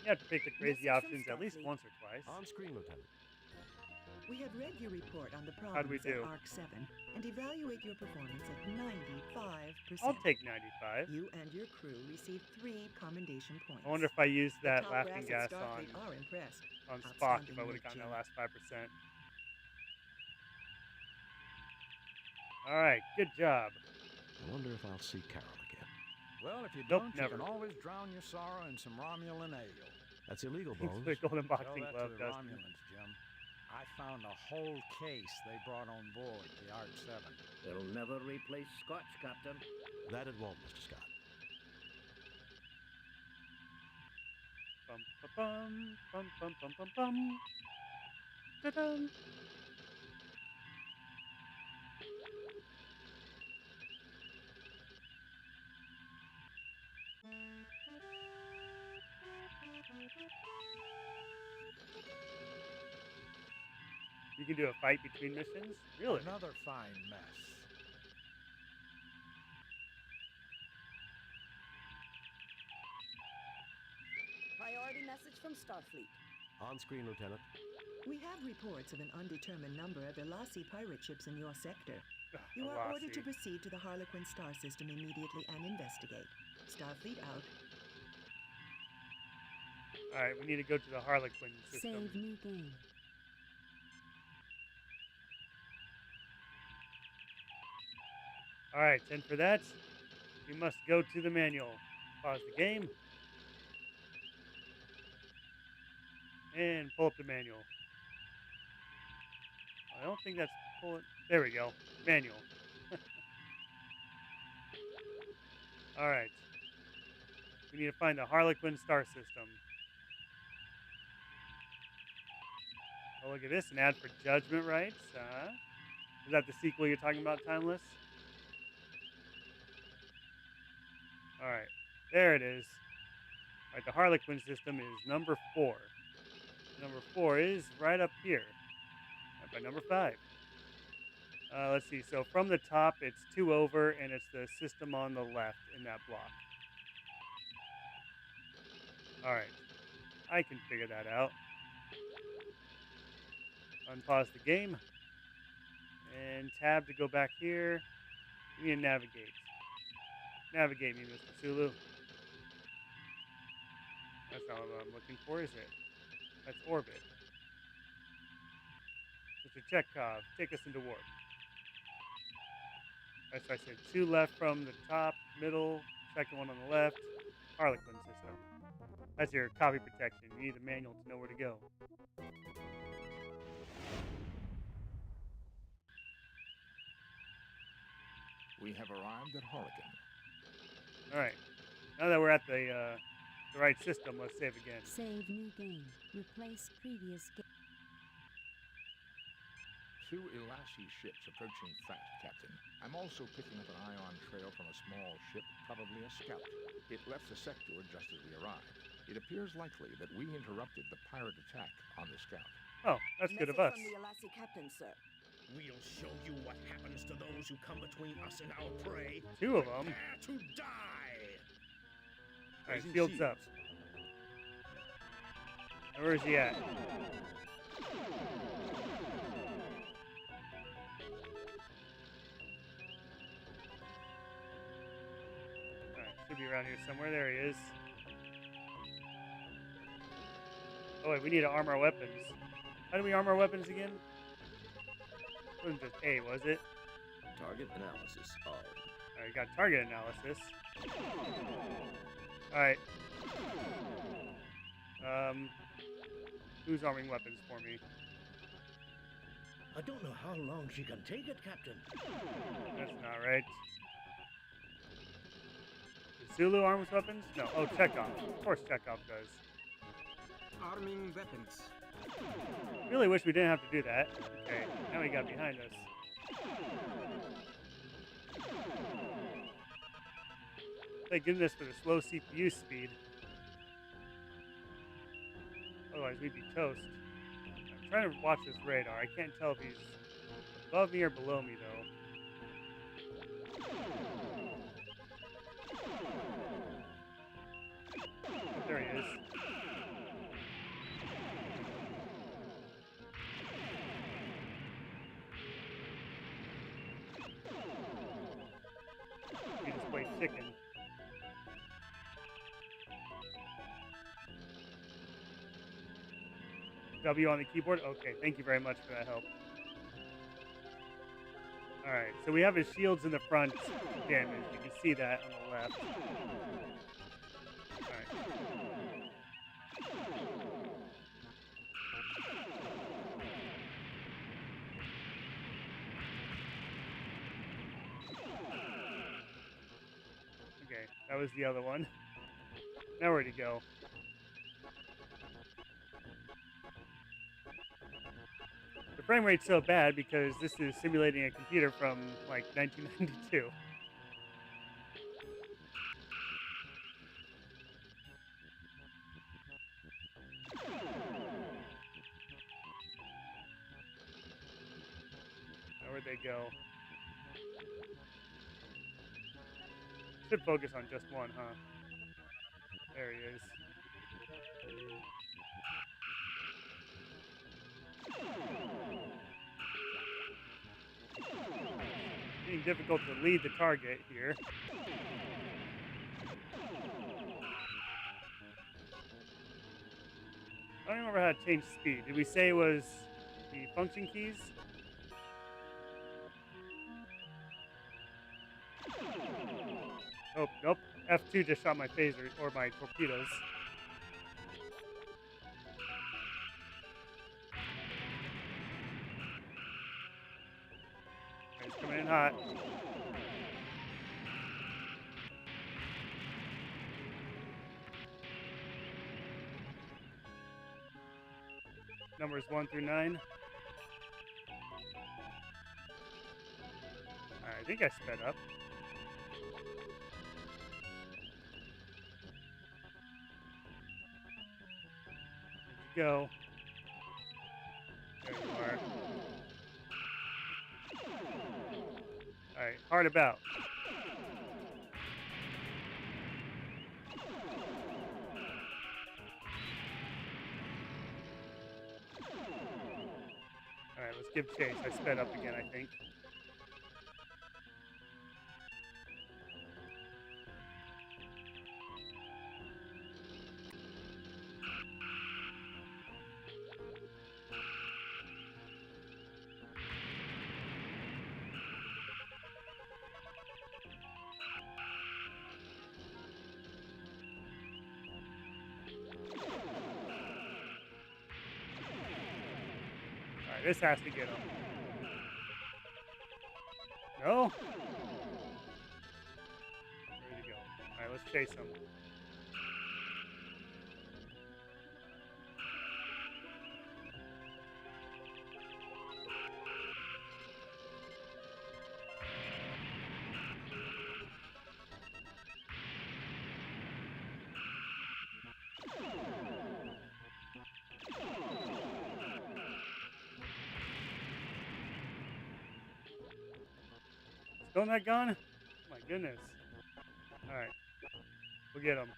You have to pick the crazy Message from options at least Starfleet. once or twice. On screen, Lieutenant. We have read your report on the How'd we problems do? at Arc 7 and evaluate your performance at 95%. I'll take 95. You and your crew received 3 commendation points. I wonder if I used The that top laughing brass gas at on Starfleet are impressed. Spock if I Outstanding would have work, gotten that Jim. last 5%. All right, good job. I wonder if I'll see Carol again. Well, if you Nope, don't, never. you can always drown your sorrow in some Romulan ale. That's illegal, Thanks Bones. for the golden Tell boxing that glove, to the Dustin. Romulans, Jim. I found a whole case they brought on board the Arc 7. They'll never replace Scotch, Captain. That it won't, Mr. Scott. Bum bum bum bum bum bum bum. Ta-dum. You can do a fight between missions? Really? Another fine mess. Priority message from Starfleet. On screen, Lieutenant. We have reports of an undetermined number of Elasi pirate ships in your sector. You are Elasi. ordered to proceed to the Harlequin star system immediately and investigate. Starfleet out. Alright, we need to go to the Harlequin system. Save new game. Alright, and for that, we must go to the manual. Pause the game. And pull up the manual. I don't think that's pulling. There we go. Manual. Alright. We need to find the Harlequin star system. Oh, look at this. An ad for Judgment Rights. Is that the sequel you're talking about, Timeless? Alright. There it is. Alright, the Harlequin system is number 4. Number 4 is right up here. Right by number 5. Let's see. So from the top, it's 2 over, and it's the system on the left in that block. Alright. I can figure that out. Unpause the game. And tab to go back here. We need to navigate. Navigate me, Mr. Sulu. That's not what I'm looking for, is it? That's orbit. Mr. Chekhov, take us into warp. That's what I said. 2 left from the top, middle, second one on the left. Harlequin system. That's your copy protection. You need the manual to know where to go. We have arrived at Harlequin. Alright. Now that we're at the right system, let's save again. Save new game. Replace previous game. 2 Elasi ships approaching fast, Captain. I'm also picking up an ion trail from a small ship, probably a scout. It left the sector just as we arrived. It appears likely that we interrupted the pirate attack on the scout. Oh, that's good of us. Message from the Elasi captain, sir. We'll show you what happens to those who come between us and our prey. 2 of them. Prepare to die! Alright, shields up. Now, where is he at? Alright, should be around here somewhere. There he is. Oh wait, we need to arm our weapons. How do we arm our weapons again? It wasn't just A, was it? Target analysis on. Alright, got target analysis. Alright. Who's arming weapons for me? I don't know how long she can take it, Captain. That's not right. Does Sulu arms weapons? No. Oh, Chekhov. Of course Chekhov does. Arming weapons. Really wish we didn't have to do that. Okay, now he got behind us. Thank goodness for the slow CPU speed. Otherwise, we'd be toast. I'm trying to watch this radar. I can't tell if he's above me or below me, though. There he is. chicken. W on the keyboard? Okay, thank you very much for that help. Alright, so we have his shields in the front damaged. You can see that on the left. Alright. Okay, that was the other one. Now where'd he go? The frame rate's so bad because this is simulating a computer from like 1992. Now where'd they go? Should focus on just one, huh? There he is. Getting difficult to lead the target here. I don't remember how to change speed. Did we say it was the function keys? Oh, nope. F2 just shot my phaser, or my torpedoes. He's coming in hot. Numbers 1 through 9. Alright, I think I sped up. Go. There you are. Alright, hard about. Alright, let's give chase. I sped up again, I think. This has to get him. No? Where'd he go? Alright, let's chase him. Still not gone? Oh my goodness. Alright. We'll get him.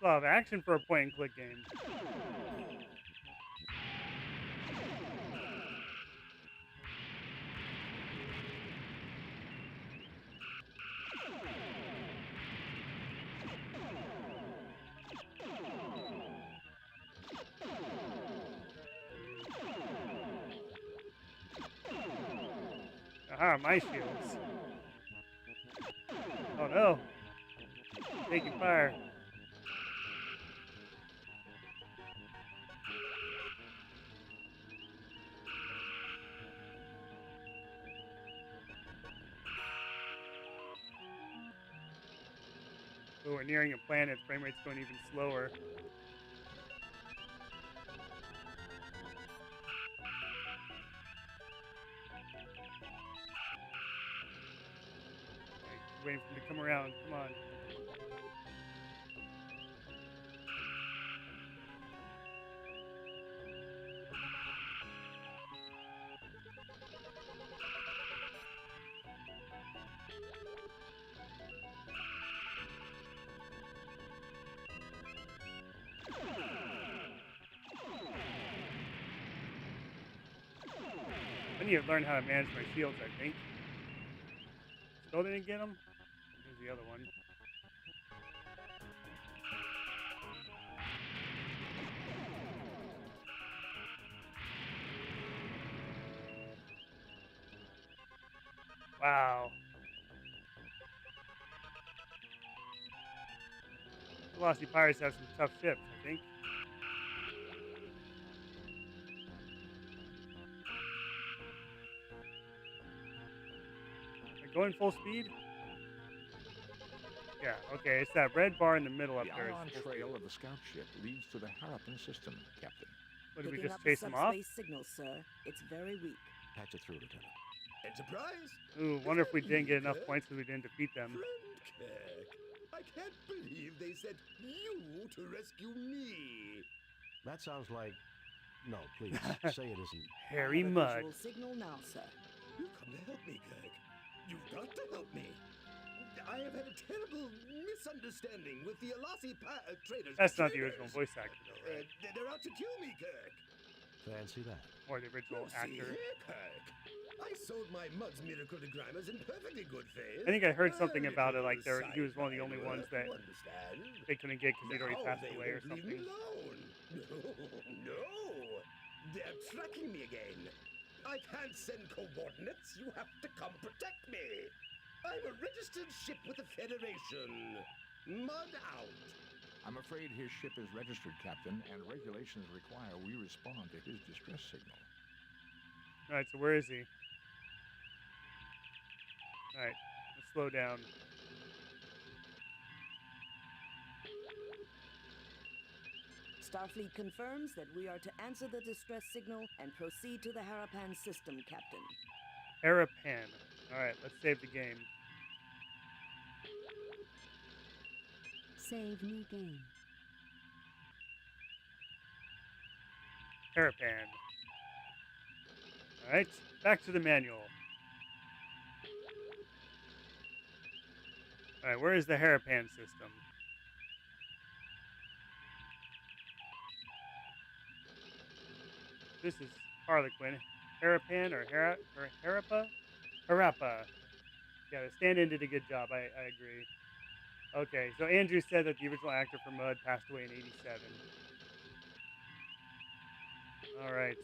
A lot of action for a point-and-click game. Aha, my shields. Oh no. Taking fire. So we're nearing a planet, frame rate's going even slower. Waiting for him to come around. Come on. need to learn how to manage my shields, I think. Still didn't get them? Here's the other one. Wow. Velocity Pirates have some tough ships, I think. Am I going full speed? Yeah, okay, it's that red bar in the middle up there. The ion trail of the scout ship leads to the Harappan system, Captain. What, did we Picking just up the chase them off? subspace signal, sir. It's very weak. Patch it through, Lieutenant. Enterprise? Ooh, wonder if we didn't get enough points because we didn't defeat them. Friend Kirk, I can't believe they sent you to rescue me. That sounds like... No, please, say it isn't. Harry I have a Mudd. visual signal now, sir. You come to help me, Kirk. You've got to help me. I have had a terrible misunderstanding with the Alasi traders. That's not the original voice actor, though, right? They're out to kill me, Kirk. Fancy that. Or the original See actor. here, Kirk. I sold my Mud's miracle digrammars in perfectly good faith. I think I heard something Very about it, like little he was one of the only ones that you understand? they couldn't get because he'd already Now passed they away or won't leave me something. alone. No, they're tracking me again. I can't send coordinates. You have to come protect me. I'm a registered ship with the Federation. Mud out. I'm afraid his ship is registered, Captain, and regulations require we respond to his distress signal. Alright, so where is he? Alright, let's slow down. Starfleet confirms that we are to answer the distress signal and proceed to the Harappan system, Captain. Harappan. Alright, let's save the game. Save new game. Harappan. Alright, back to the manual. Alright, where is the Harappan system? This is Harlequin. Harappan or Harappa? Harappa. Yeah, the stand-in did a good job. I agree. Okay, so Andrew said that the original actor for Mud passed away in '87. All right,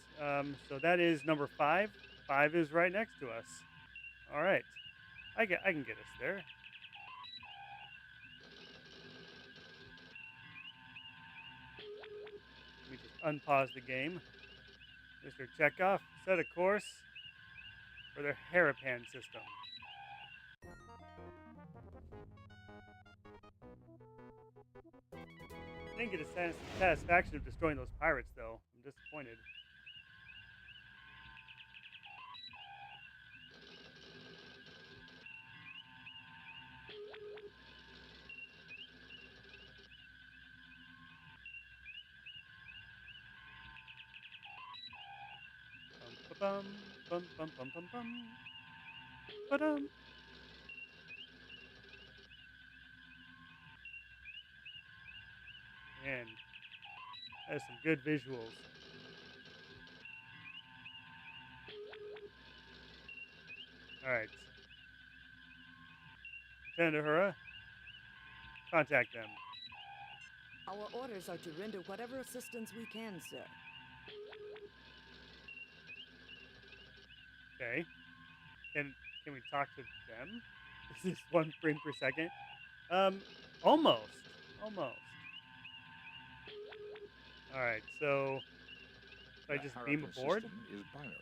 so that is number 5. 5 is right next to us. All right, I can get us there. Let me just unpause the game. Mr. Chekhov, set a course for the Harappan system. I didn't get a satisfaction of destroying those pirates, though. I'm disappointed. Bum bum bum bum bum bum. Ba-dum. Man, that's some good visuals. Alright. Lieutenant Uhura, contact them. Our orders are to render whatever assistance we can, sir. Okay. Can we talk to them? Is this 1 frame per second? Almost. Alright, so I just beam aboard? System is binary,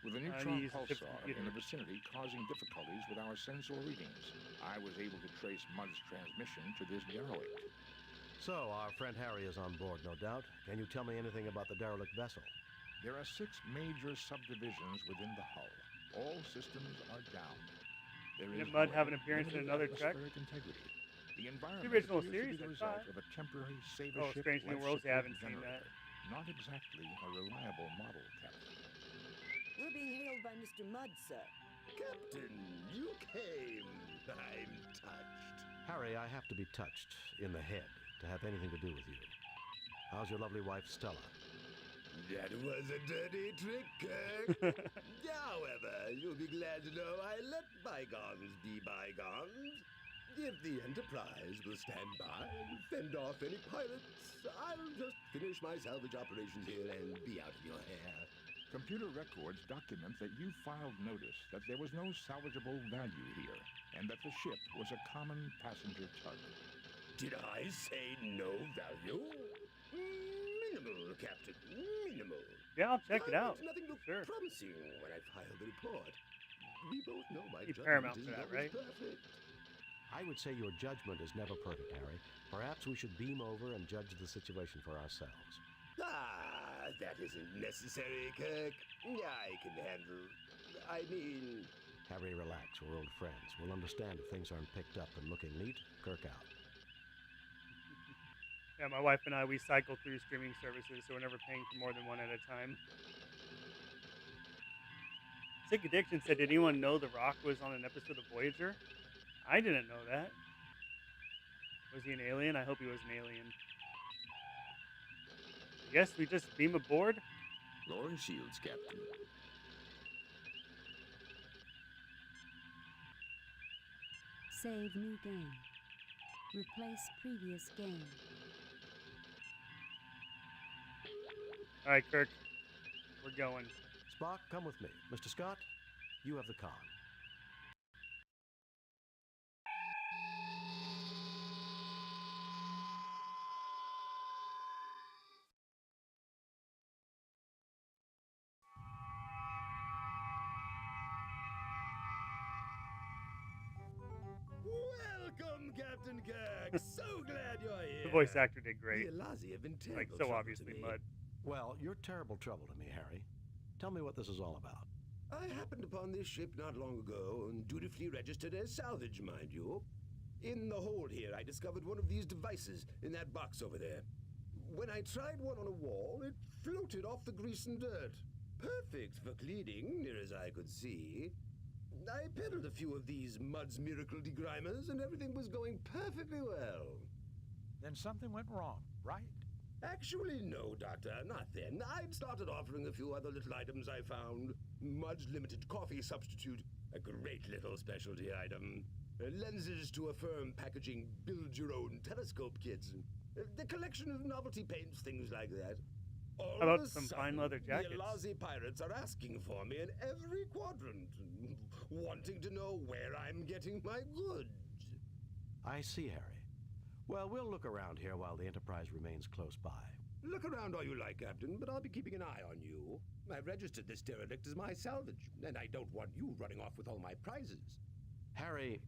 with a use neutron the ship's pulsar computer. in the vicinity causing difficulties with our sensor readings. I was able to trace Mud's transmission to this derelict. So, our friend Harry is on board, no doubt. Can you tell me anything about the derelict vessel? There are 6 major subdivisions within the hull. All systems are down. There Didn't is, Mud have an however, appearance in limited another track? atmospheric integrity. The environment original appears series, to be I the result thought. of a temporary saber Oh, ship Strange New life Worlds, I support haven't seen that. generator. Not exactly a reliable model, Captain. We're being hailed by Mr. Mudd, sir. Captain, you came. I'm touched. Harry, I have to be touched in the head to have anything to do with you. How's your lovely wife, Stella? That was a dirty trick, Kirk. However, you'll be glad to know I let bygones be bygones. If the Enterprise will stand by and fend off any pirates, I'll just finish my salvage operations here and be out of your hair. Computer records document that you filed notice that there was no salvageable value here, and that the ship was a common passenger tug. Did I say no value? Minimal, Captain. Minimal. Yeah, I'll check it out. Nothing looked Sure. promising when I filed the report. We both know my Be judgment paramount is for that, always right? perfect. I would say your judgment is never perfect, Harry. Perhaps we should beam over and judge the situation for ourselves. Ah, that isn't necessary, Kirk. I can handle. I mean... Harry, relax. We're old friends. We'll understand if things aren't picked up and looking neat. Kirk out. Yeah, my wife and I, we cycle through streaming services, so we're never paying for more than one at a time. Sick Addiction said, did anyone know The Rock was on an episode of Voyager? I didn't know that. Was he an alien? I hope he was an alien. Yes, we just beam aboard. Lawrence Shields, Captain. Save new game. Replace previous game. All right, Kirk. We're going. Spock, come with me. Mr. Scott, you have the con. Welcome, Captain Kirk. So glad you're here. The voice actor did great. The Elasi have been terrible Like, so trouble obviously to me. Mud. Well, you're terrible trouble to me, Harry. Tell me what this is all about. I happened upon this ship not long ago and dutifully registered as salvage, mind you. In the hold here, I discovered one of these devices in that box over there. When I tried one on a wall, it floated off the grease and dirt. Perfect for cleaning, near as I could see. I peddled a few of these Mud's Miracle Degrimers, and everything was going perfectly well. Then something went wrong, right? Actually, no, Doctor, not then. I'd started offering a few other little items I found. Mud's Limited Coffee Substitute, a great little specialty item. Lenses to affirm packaging build-your-own telescope kits. The collection of novelty paints, things like that. All How about of a some sudden, fine leather jackets? The Elasi pirates are asking for me in every quadrant, wanting to know where I'm getting my goods. I see, Harry. Well, we'll look around here while the Enterprise remains close by. Look around all you like, Captain, but I'll be keeping an eye on you. I've registered this derelict as my salvage, and I don't want you running off with all my prizes. Harry,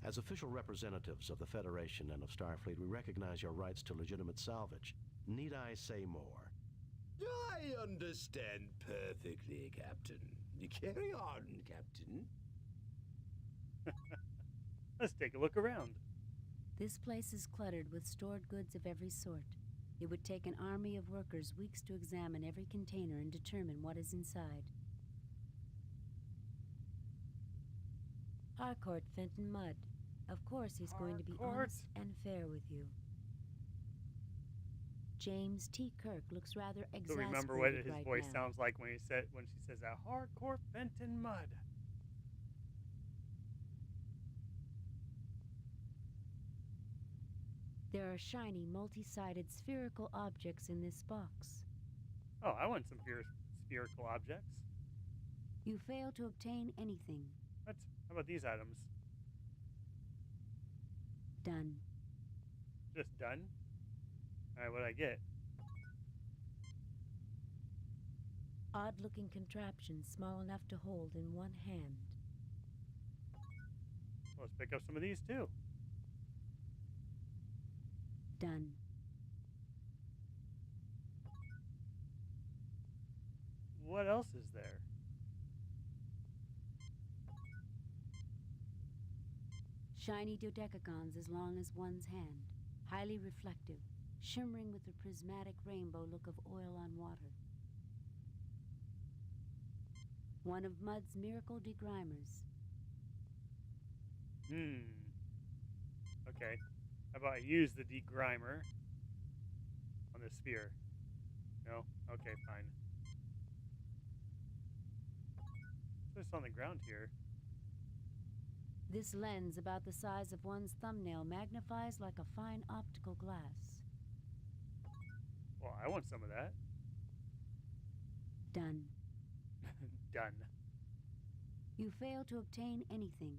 as official representatives of the Federation and of Starfleet, we recognize your rights to legitimate salvage. Need I say more? I understand perfectly, Captain. Carry on, Captain. Let's take a look around. This place is cluttered with stored goods of every sort. It would take an army of workers weeks to examine every container and determine what is inside. Harcourt Fenton Mudd. Of course he's going to be honest and fair with you. James T. Kirk looks rather So exasperated remember what his right voice now. sounds like when she says that hardcore Fenton Mud. There are shiny, multi-sided spherical objects in this box. Oh, I want some spherical objects. You fail to obtain anything. What? How about these items? Done. Just done? Alright, what'd I get? Odd-looking contraption small enough to hold in one hand. Let's pick up some of these too. Done. What else is there? Shiny dodecagons as long as one's hand. Highly reflective, shimmering with the prismatic rainbow look of oil on water. One of Mudd's miracle degrimers. Okay. How about I use the degrimer on the sphere? No? Okay, fine. What's on the ground here? This lens, about the size of one's thumbnail, magnifies like a fine optical glass. Well, I want some of that. Done. Done. You fail to obtain anything.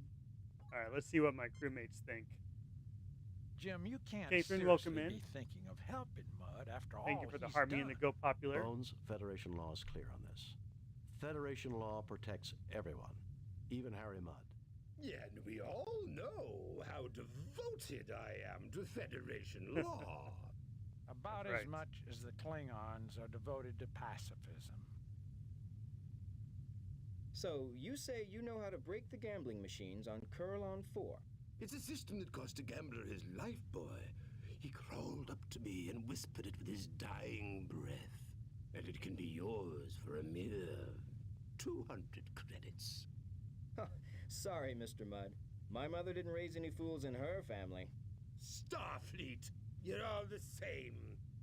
All right, let's see what my crewmates think. Jim, you can't Catherine, seriously welcome in. be thinking of helping Mud after all Thank you for the he's Harmony done. and the Go Popular. Bones, Federation law is clear on this. Federation law protects everyone, even Harry Mudd. Yeah, and we all know how devoted I am to Federation law. About That's as right. much as the Klingons are devoted to pacifism. So, you say you know how to break the gambling machines on Kurlon 4? It's a system that cost a gambler his life, boy. He crawled up to me and whispered it with his dying breath. And it can be yours for a mere 200 credits. Sorry, Mr. Mudd. My mother didn't raise any fools in her family. Starfleet! You're all the same.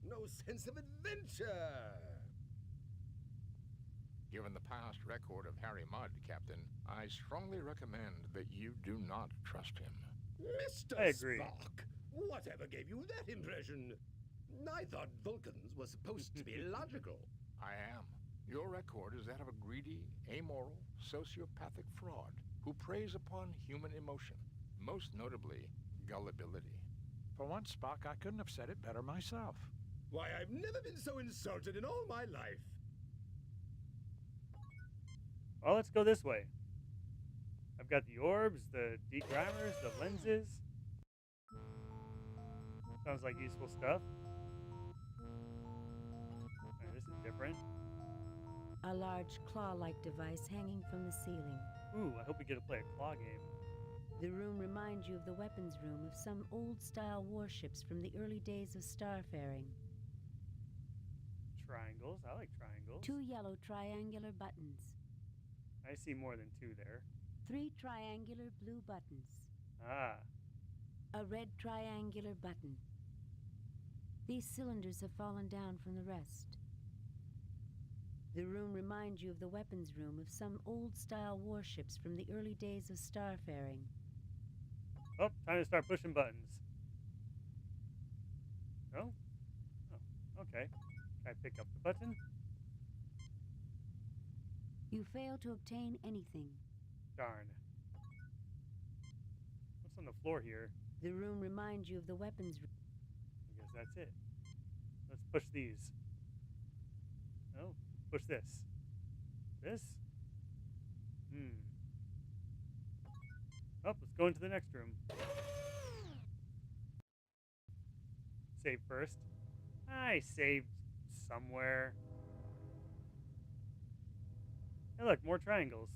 No sense of adventure. Given the past record of Harry Mudd, Captain, I strongly recommend that you do not trust him. Mr. I agree. Spock, whatever gave you that impression? I thought Vulcans were supposed to be logical. I am. Your record is that of a greedy, amoral, sociopathic fraud who preys upon human emotion, most notably gullibility. For once, Spock, I couldn't have said it better myself. Why, I've never been so insulted in all my life. Well, let's go this way. I've got the orbs, the degrimmers, the lenses. Sounds like useful stuff. Alright, this is different. A large claw-like device hanging from the ceiling. Ooh, I hope we get to play a claw game. The room reminds you of the weapons room of some old-style warships from the early days of starfaring. Triangles. I like triangles. 2 yellow triangular buttons. I see more than 2 there. 3 triangular blue buttons. Ah. A red triangular button. These cylinders have fallen down from the rest. The room reminds you of the weapons room of some old-style warships from the early days of starfaring. Oh, time to start pushing buttons. No? Oh, okay. Can I pick up the button? You fail to obtain anything. Darn. What's on the floor here? The room reminds you of the weapons room. I guess that's it. Let's push these. No, push this. This? Oh, let's go into the next room. Save first. I saved somewhere. Hey, look, more triangles.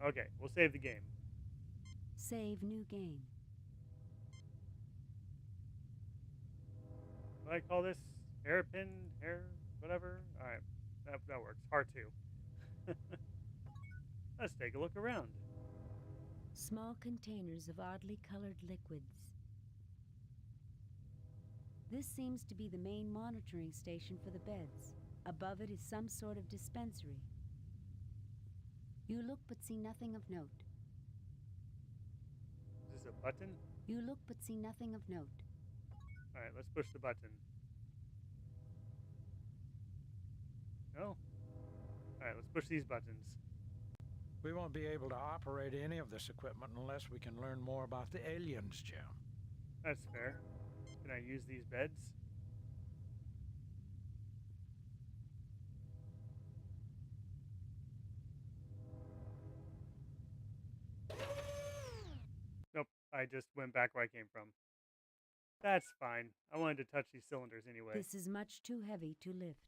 Okay, we'll save the game. Save new game. What do I call this? Hairpin? Hair? Whatever? Alright, that works. R2. Let's take a look around. Small containers of oddly colored liquids. This seems to be the main monitoring station for the beds. Above it is some sort of dispensary. You look but see nothing of note. Is this a button? You look but see nothing of note. Alright, let's push the button. No? Alright, let's push these buttons. We won't be able to operate any of this equipment unless we can learn more about the aliens, Jim. That's fair. Can I use these beds? Nope, I just went back where I came from. That's fine. I wanted to touch these cylinders anyway. This is much too heavy to lift.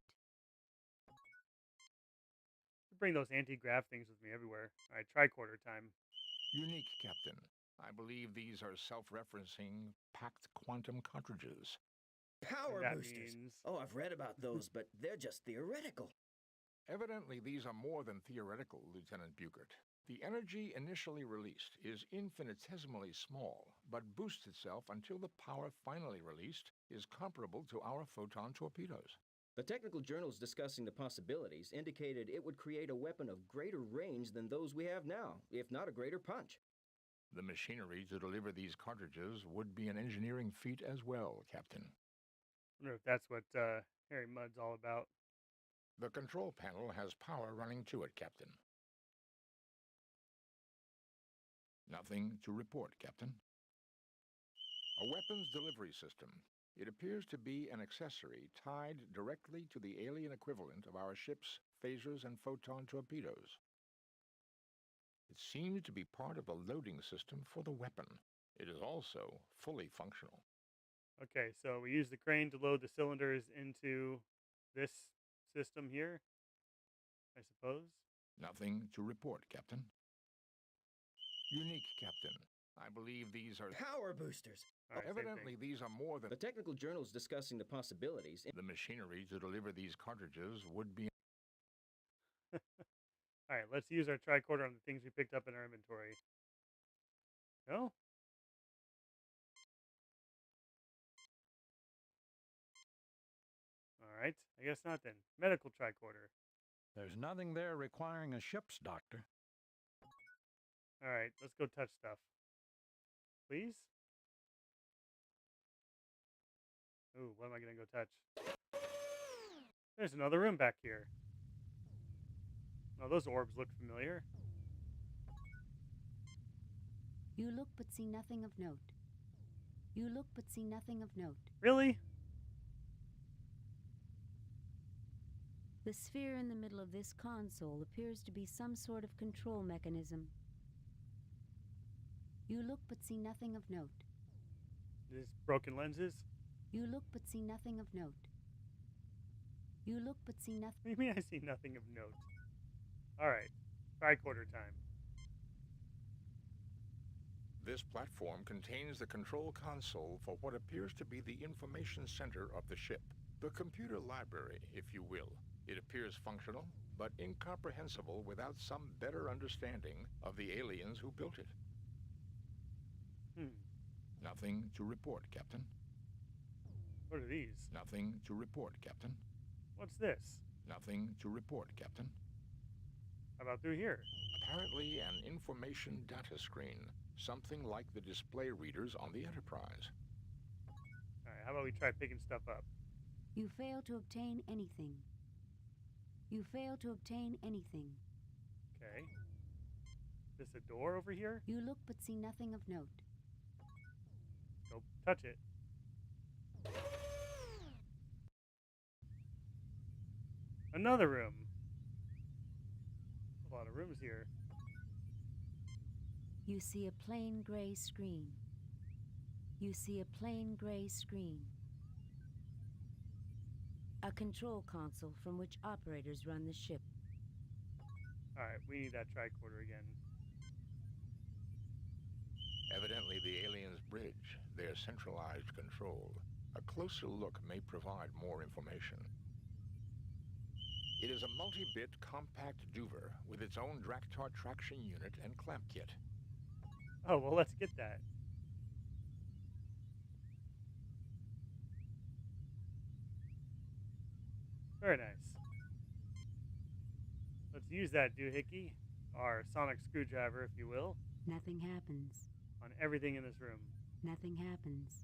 Bring those anti-grav things with me everywhere. Alright, tricorder time. Unique, Captain. I believe these are self-referencing packed quantum cartridges. Power That boosters. means- Oh, I've read about those, but they're just theoretical. Evidently, these are more than theoretical, Lieutenant Bugert. The energy initially released is infinitesimally small, but boosts itself until the power finally released is comparable to our photon torpedoes. The technical journals discussing the possibilities indicated it would create a weapon of greater range than those we have now, if not a greater punch. The machinery to deliver these cartridges would be an engineering feat as well, Captain. I wonder if that's what Harry Mudd's all about. The control panel has power running to it, Captain. Nothing to report, Captain. A weapons delivery system. It appears to be an accessory tied directly to the alien equivalent of our ship's phasers and photon torpedoes. It seems to be part of the loading system for the weapon. It is also fully functional. Okay, so we use the crane to load the cylinders into this system here, I suppose. Nothing to report, Captain. Unique, Captain. I believe these are power boosters. Right, evidently, these are more than the technical journals discussing the possibilities. The machinery to deliver these cartridges would be. All right, let's use our tricorder on the things we picked up in our inventory. No? All right, I guess not then. Medical tricorder. There's nothing there requiring a ship's doctor. All right, let's go touch stuff. Please? Ooh, what am I going to go touch? There's another room back here. Oh, those orbs look familiar. You look but see nothing of note. You look but see nothing of note. Really? The sphere in the middle of this console appears to be some sort of control mechanism. You look but see nothing of note. These broken lenses? You look but see nothing of note. You look but see nothing. What do you mean I see nothing of note? Alright, tricorder time. This platform contains the control console for what appears to be the information center of the ship. The computer library, if you will. It appears functional, but incomprehensible without some better understanding of the aliens who built it. Nothing to report, Captain. What are these? Nothing to report, Captain. What's this? Nothing to report, Captain. How about through here? Apparently an information data screen. Something like the display readers on the Enterprise. Alright, how about we try picking stuff up? You fail to obtain anything. You fail to obtain anything. Okay. Is this a door over here? You look but see nothing of note. Go touch it. Another room. A lot of rooms here. You see a plain gray screen. You see a plain gray screen. A control console from which operators run the ship. Alright, we need that tricorder again. Evidently the aliens' bridge, their centralized control. A closer look may provide more information. It is a multi-bit compact Duver with its own Draktar traction unit and clamp kit. Oh, well, let's get that. Very nice. Let's use that doohickey, our sonic screwdriver, if you will. Nothing happens. On everything in this room. Nothing happens.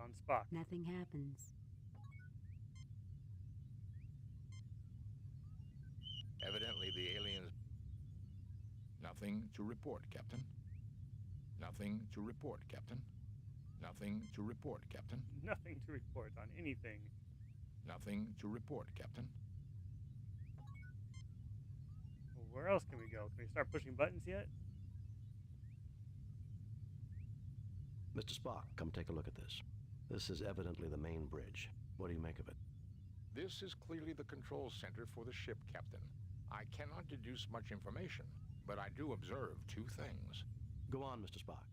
On Spock. Nothing happens. Evidently the aliens... Nothing to report, Captain. Nothing to report, Captain. Nothing to report, Captain. Nothing to report on anything. Nothing to report, Captain. Well, where else can we go? Can we start pushing buttons yet? Mr. Spock, come take a look at this. This is evidently the main bridge. What do you make of it? This is clearly the control center for the ship, Captain. I cannot deduce much information, but I do observe two things. Go on, Mr. Spock.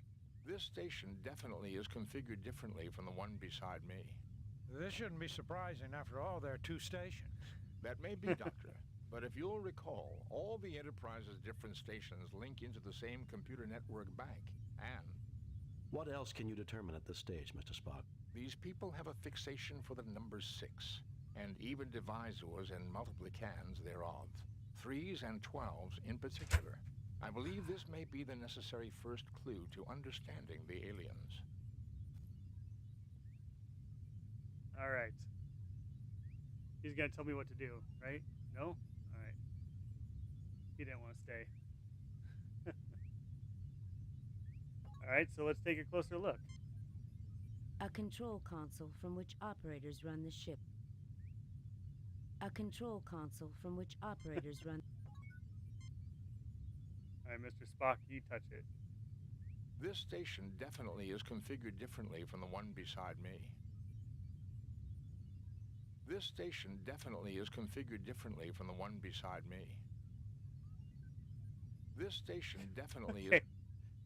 This station definitely is configured differently from the one beside me. This shouldn't be surprising. After all, there are two stations. That may be, Doctor, But if you'll recall, all the Enterprise's different stations link into the same computer network bank, and... What else can you determine at this stage, Mr. Spock? These people have a fixation for the number 6, and even divisors and multiplicans thereof. 3s and 12s in particular. I believe this may be the necessary first clue to understanding the aliens. All right. He's gonna tell me what to do, right? No? All right. He didn't want to stay. All right, so let's take a closer look. A control console from which operators run the ship. A control console from which operators run... All right, Mr. Spock, you touch it. This station definitely is configured differently from the one beside me. This station definitely is configured differently from the one beside me. This station definitely is...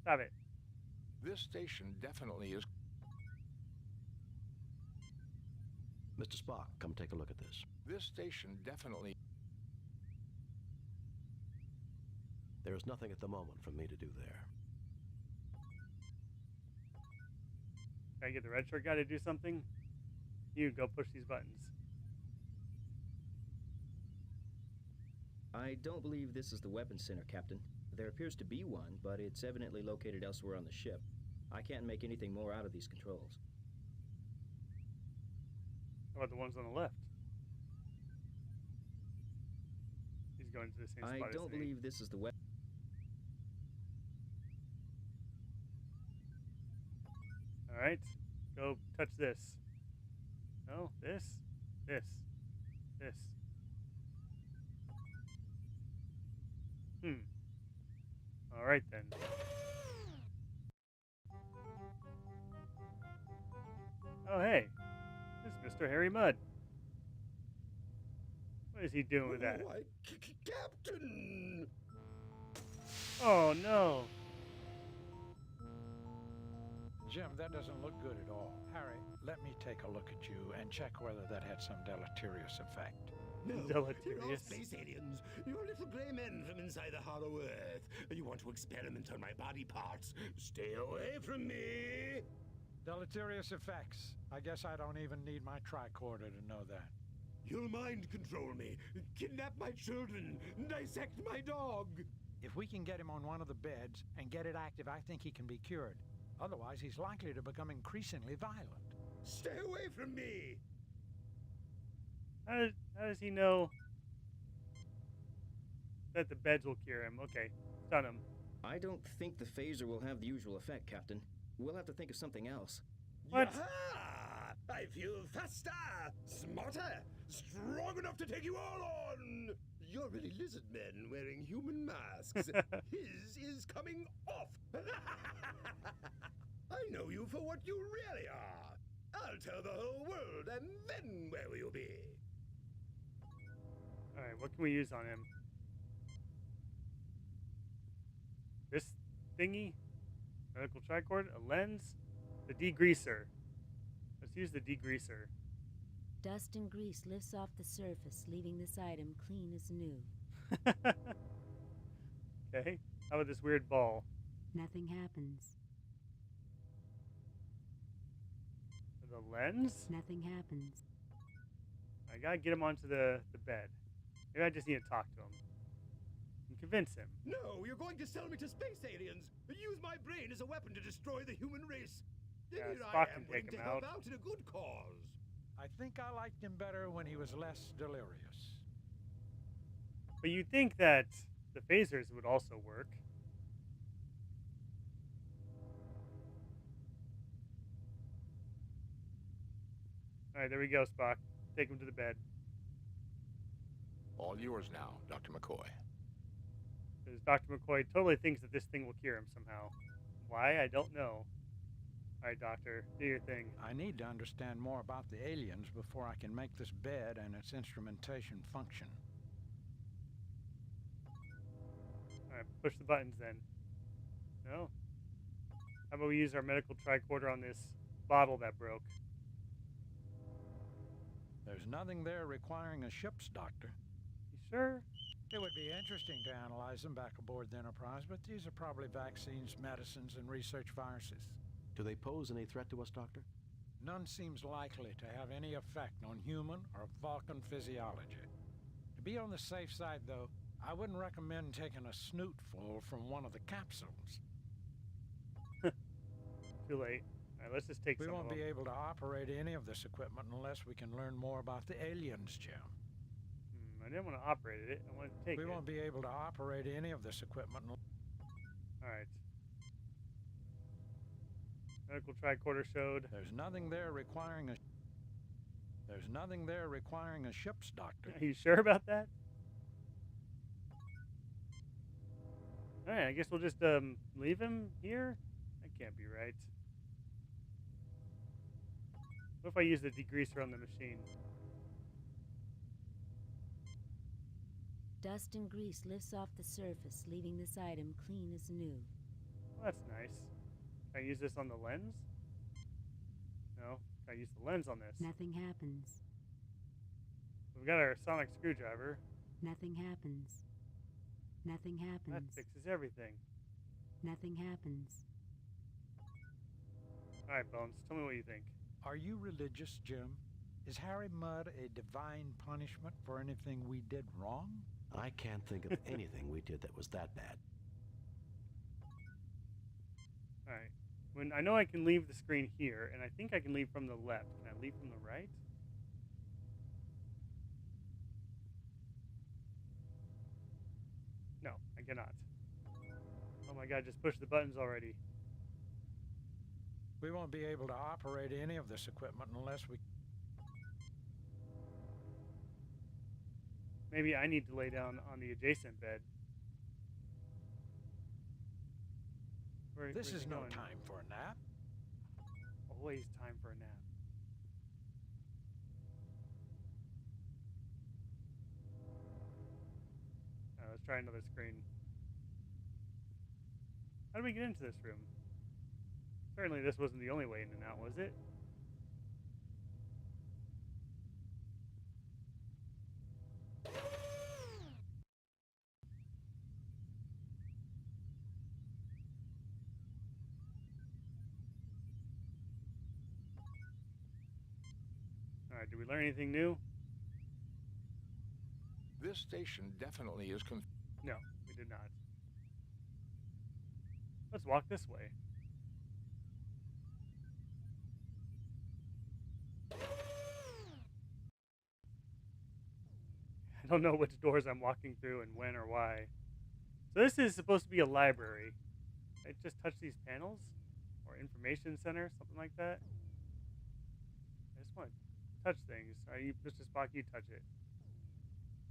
Stop it. This station definitely is... Mr. Spock, come take a look at this. This station definitely... There is nothing at the moment for me to do there. Can I get the red shirt guy to do something? You go push these buttons. I don't believe this is the weapons center, Captain. There appears to be one, but it's evidently located elsewhere on the ship. I can't make anything more out of these controls. How about the ones on the left? He's going to the same spot. I don't believe this is the weapon. All right, go touch this. No, this, this. All right then. Oh hey, it's Mr. Harry Mudd. What is he doing with that? Captain! Oh no. Jim, that doesn't look good at all. Harry, let me take a look at you and check whether that had some deleterious effect. No, Deleterious. you're all space aliens. You're little grey men from inside the hollow earth. You want to experiment on my body parts. Stay away from me! Deleterious effects. I guess I don't even need my tricorder to know that. You'll mind control me, kidnap my children, dissect my dog. If we can get him on one of the beds and get it active, I think he can be cured. Otherwise, he's likely to become increasingly violent. Stay away from me! How does he know that the beds will cure him? Okay, stun him. I don't think the phaser will have the usual effect, Captain. We'll have to think of something else. What? Yaha! I feel faster, smarter, strong enough to take you all on! You're really lizard men wearing human masks. His is coming off! I know you for what you really are. I'll tell the whole world, and then where will you be? Alright, what can we use on him? This thingy? Medical tricord? A lens? The degreaser. Let's use the degreaser. Dust and grease lifts off the surface, leaving this item clean as new. Okay, how about this weird ball? Nothing happens. The lens? Nothing happens. I gotta get him onto the bed. Maybe I just need to talk to him and convince him. No, you're going to sell me to space aliens. Use my brain as a weapon to destroy the human race. Yeah, Here Spock I am, can take willing to him help out. out in a good cause. I think I liked him better when he was less delirious. But you'd think that the phasers would also work. Alright, there we go, Spock. Take him to the bed. All yours now, Dr. McCoy. Because Dr. McCoy totally thinks that this thing will cure him somehow. Why? I don't know. Alright, Doctor, do your thing. I need to understand more about the aliens before I can make this bed and its instrumentation function. Alright, push the buttons then. No? How about we use our medical tricorder on this bottle that broke? There's nothing there requiring a ship's doctor. He's Sure. It would be interesting to analyze them back aboard the Enterprise, but these are probably vaccines, medicines, and research viruses. Do they pose any threat to us, Doctor? None seems likely to have any effect on human or Vulcan physiology. To be on the safe side, though, I wouldn't recommend taking a snootful from one of the capsules. Too late. All right, let's just take We some won't of be them. able to operate any of this equipment unless we can learn more about the aliens, Jim. I didn't want to operate it. I wanted to take it. We won't be able to operate any of this equipment. All right. Medical tricorder showed. There's nothing there requiring a. There's nothing there requiring a ship's doctor. Are you sure about that? All right, I guess we'll just leave him here. That can't be right. What if I use the degreaser on the machine? Dust and grease lifts off the surface, leaving this item clean as new. Well, that's nice. Can I use this on the lens? No. Can I use the lens on this? Nothing happens. We've got our sonic screwdriver. Nothing happens. Nothing happens. That fixes everything. Nothing happens. All right, Bones, tell me what you think. Are you religious, Jim? Is Harry Mudd a divine punishment for anything we did wrong? I can't think of anything we did that was that bad. All right. When I know I can leave the screen here, and I think I can leave from the left. Can I leave from the right? No, I cannot. Oh my god, just push the buttons already. We won't be able to operate any of this equipment unless we... Maybe I need to lay down on the adjacent bed. This where's is it no going? time for a nap. Always time for a nap. Let's try another screen. How do we get into this room? Certainly this wasn't the only way in and out, was it? Alright, did we learn anything new? This station definitely is No, we did not. Let's walk this way. I don't know which doors I'm walking through and when or why. So this is supposed to be a library. I just touch these panels? Or information center, something like that? I just want to touch things. Alright, Mr. Spock, you touch it.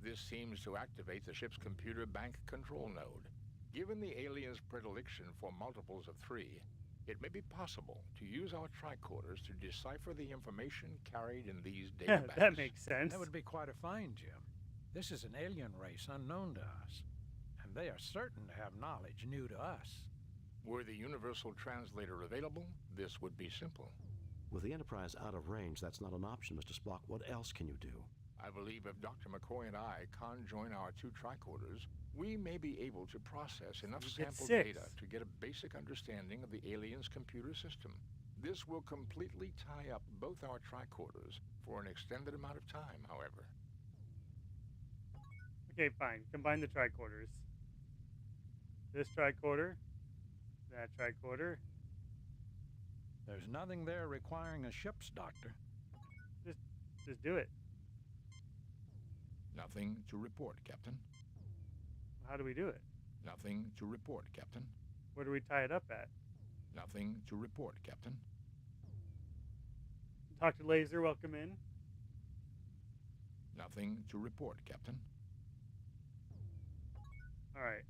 This seems to activate the ship's computer bank control node. Given the aliens' predilection for multiples of 3, it may be possible to use our tricorders to decipher the information carried in these data banks. That makes sense. That would be quite a find, Jim. This is an alien race unknown to us, and they are certain to have knowledge new to us. Were the Universal Translator available, this would be simple. With the Enterprise out of range, that's not an option, Mr. Spock. What else can you do? I believe if Dr. McCoy and I conjoin our 2 tricorders, we may be able to process enough You get sample 6. data to get a basic understanding of the aliens' computer system. This will completely tie up both our tricorders for an extended amount of time, however. Okay, fine. Combine the tricorders. This tricorder. That tricorder. There's nothing there requiring a ship's doctor. Just do it. Nothing to report, Captain. How do we do it? Nothing to report, Captain. Where do we tie it up at? Nothing to report, Captain. Dr. Laser, welcome in. Nothing to report, Captain. All right.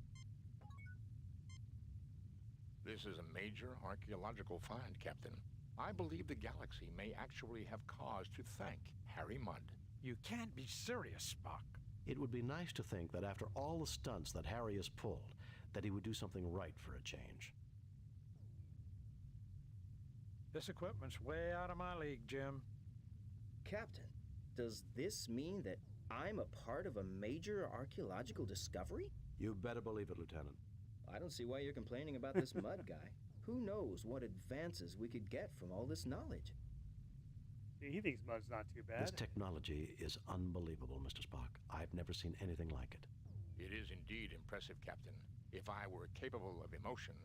This is a major archaeological find, Captain. I believe the galaxy may actually have cause to thank Harry Mudd. You can't be serious, Spock. It would be nice to think that after all the stunts that Harry has pulled, that he would do something right for a change. This equipment's way out of my league, Jim. Captain, does this mean that I'm a part of a major archaeological discovery? You better believe it, Lieutenant. I don't see why you're complaining about this mud guy. Who knows what advances we could get from all this knowledge? He thinks mud's not too bad. This technology is unbelievable, Mr. Spock. I've never seen anything like it. It is indeed impressive, Captain. If I were capable of emotion,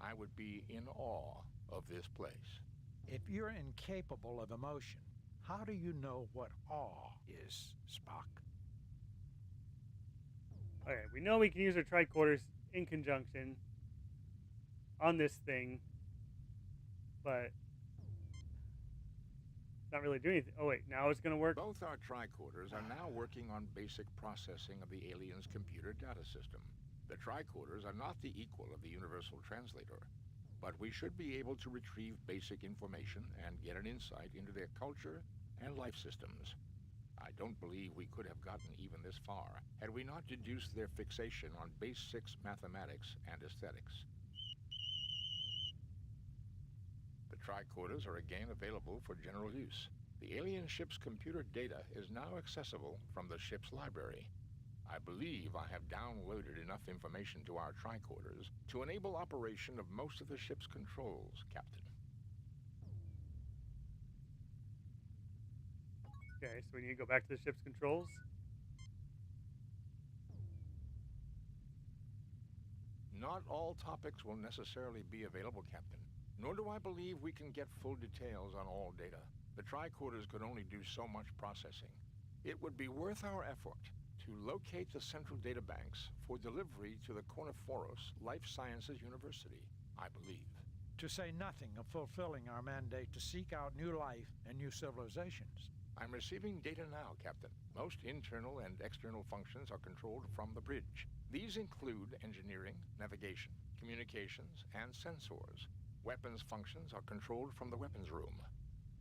I would be in awe of this place. If you're incapable of emotion, how do you know what awe is, Spock? Okay, we know we can use our tricorders in conjunction on this thing, but not really doing anything. Oh wait, now it's going to work? Both our tricorders are now working on basic processing of the alien's computer data system. The tricorders are not the equal of the Universal Translator, but we should be able to retrieve basic information and get an insight into their culture and life systems. I don't believe we could have gotten even this far had we not deduced their fixation on base 6 mathematics and aesthetics. The tricorders are again available for general use. The alien ship's computer data is now accessible from the ship's library. I believe I have downloaded enough information to our tricorders to enable operation of most of the ship's controls, Captain. Okay, so we need to go back to the ship's controls. Not all topics will necessarily be available, Captain. Nor do I believe we can get full details on all data. The tricorders could only do so much processing. It would be worth our effort to locate the central data banks for delivery to the Korniforos Life Sciences University, I believe. To say nothing of fulfilling our mandate to seek out new life and new civilizations. I'm receiving data now, Captain. Most internal and external functions are controlled from the bridge. These include engineering, navigation, communications, and sensors. Weapons functions are controlled from the weapons room.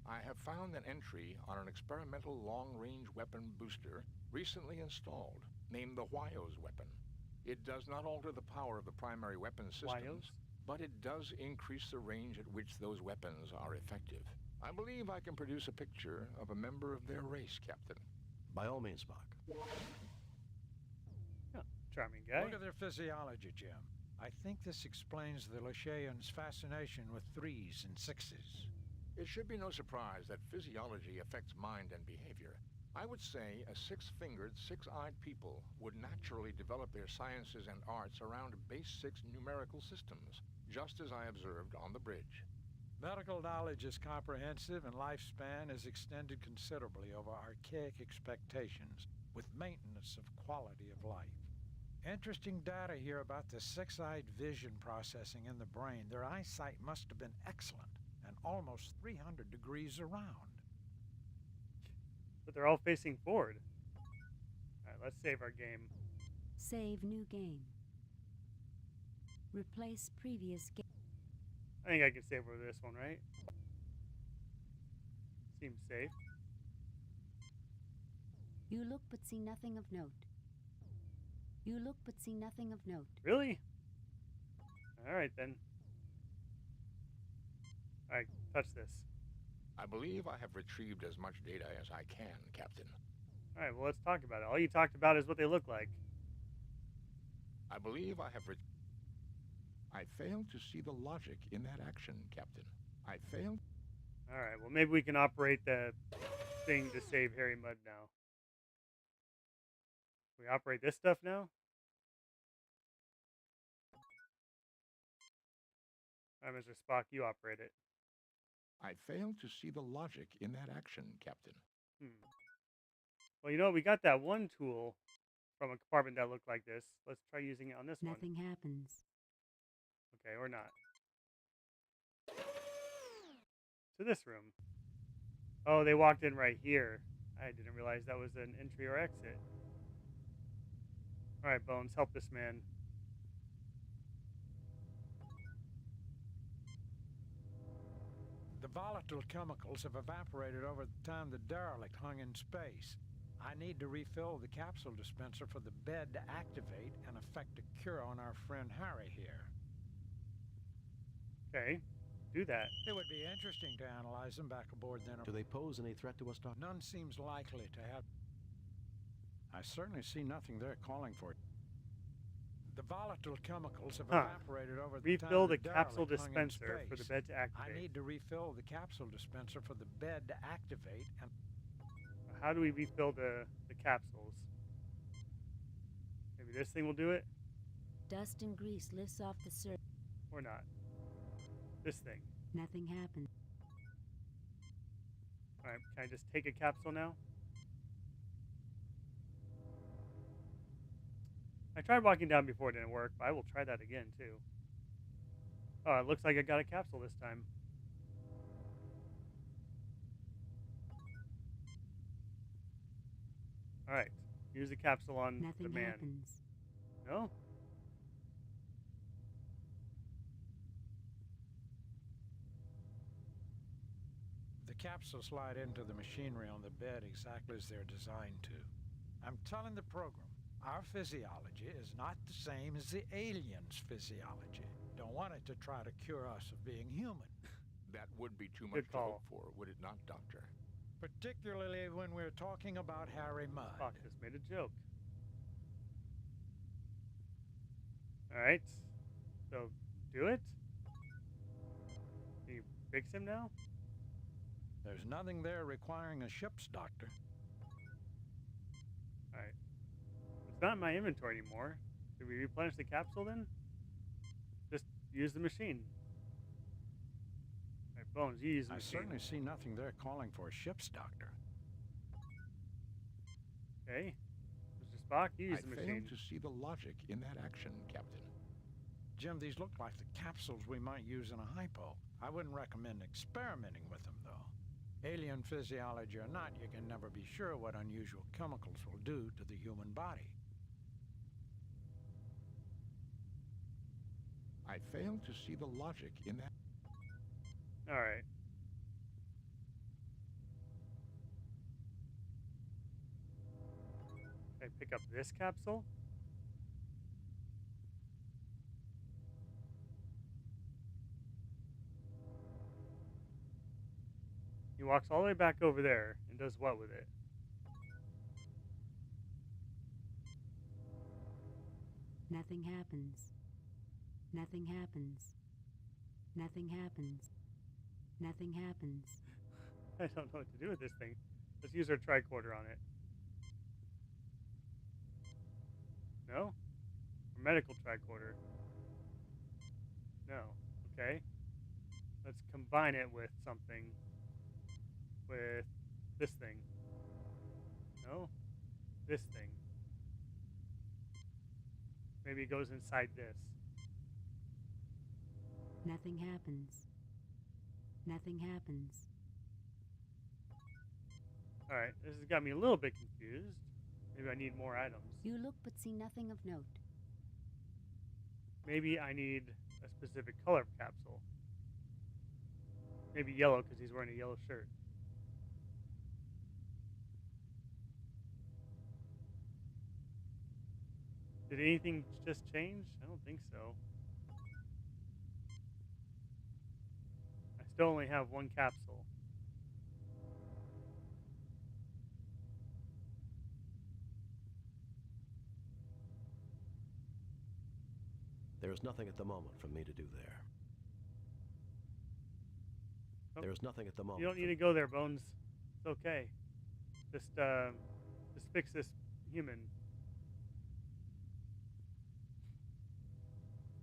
I have found an entry on an experimental long-range weapon booster recently installed, named the Wyos weapon. It does not alter the power of the primary weapon systems, but it does increase the range at which those weapons are effective. I believe I can produce a picture of a member of their race, Captain. By all means, Spock. Oh, charming guy. Look at their physiology, Jim. I think this explains the Lashaeans' fascination with 3s and 6s. It should be no surprise that physiology affects mind and behavior. I would say a 6-fingered, 6-eyed people would naturally develop their sciences and arts around base 6 numerical systems, just as I observed on the bridge. Medical knowledge is comprehensive and lifespan is extended considerably over archaic expectations, with maintenance of quality of life. Interesting data here about the 6-eyed vision processing in the brain. Their eyesight must have been excellent and almost 300 degrees around. But they're all facing forward. Alright, let's save our game. Save new game. Replace previous game. I think I can save over this one, right? Seems safe. You look but see nothing of note. You look but see nothing of note. Really? Alright then. Alright, touch this. I believe I have retrieved as much data as I can, Captain. Alright, well let's talk about it. All you talked about is what they look like. I believe I have I failed to see the logic in that action, Captain. I failed. Alright, well maybe we can operate the thing to save Harry Mudd now. We operate this stuff now? Alright, Mr. Spock, you operate it. I failed to see the logic in that action, Captain. Well, you know, we got that one tool from a compartment that looked like this. Let's try using it on this one. Nothing happens. Okay, or not. To this room. Oh, they walked in right here. I didn't realize that was an entry or exit. Alright, Bones, help this man. The volatile chemicals have evaporated over the time the derelict hung in space. I need to refill the capsule dispenser for the bed to activate and effect a cure on our friend Harry here. Okay, do that. It would be interesting to analyze them back aboard then. Do they pose any threat to us, Doctor? None seems likely to have. I certainly see nothing there calling for it. The volatile chemicals have evaporated over the time Refill the derelict capsule hung in dispenser for the space. bed to activate. I need to refill the capsule dispenser for the bed to activate, and How do we refill the capsules? Maybe this thing will do it? Dust and grease lifts off the surface. Or not? This thing. Nothing happens. Alright, can I just take a capsule now? I tried walking down before, it didn't work, but I will try that again too. Oh, it looks like I got a capsule this time. Alright, use the capsule on the Nothing man. happens. No? the capsules slide into the machinery on the bed exactly as they're designed to. I'm telling the program, our physiology is not the same as the aliens' physiology. Don't want it to try to cure us of being human. That would be too much to hope for, would it not, Doctor? Particularly when we're talking about Harry Mudd. Fuck, just made a joke. Alright. So, do it? Can you fix him now? There's nothing there requiring a ship's doctor. Alright. It's not in my inventory anymore. Did we replenish the capsule then? Just use the machine. Alright, Bones, you use the I machine. certainly see nothing there calling for a ship's doctor. Okay. Mr. Spock, you use the I machine. fail to see the logic in that action, Captain. Jim, these look like the capsules we might use in a hypo. I wouldn't recommend experimenting with them, though. Alien physiology or not, you can never be sure what unusual chemicals will do to the human body. I fail to see the logic in that. Alright. Can I pick up this capsule? He walks all the way back over there and does what with it? Nothing happens. Nothing happens. Nothing happens. Nothing happens. I don't know what to do with this thing. Let's use our tricorder on it. No? Or medical tricorder. No. Okay. Let's combine it with something. With this thing. No? This thing. Maybe it goes inside this. Nothing happens. Nothing happens. Alright, this has got me a little bit confused. Maybe I need more items. You look but see nothing of note. Maybe I need a specific color capsule. Maybe yellow because he's wearing a yellow shirt. Did anything just change? I don't think so. I still only have one capsule. There is nothing at the moment for me to do there. Oh. There is nothing at the moment. You don't need to go there, Bones. It's okay. Just fix this human.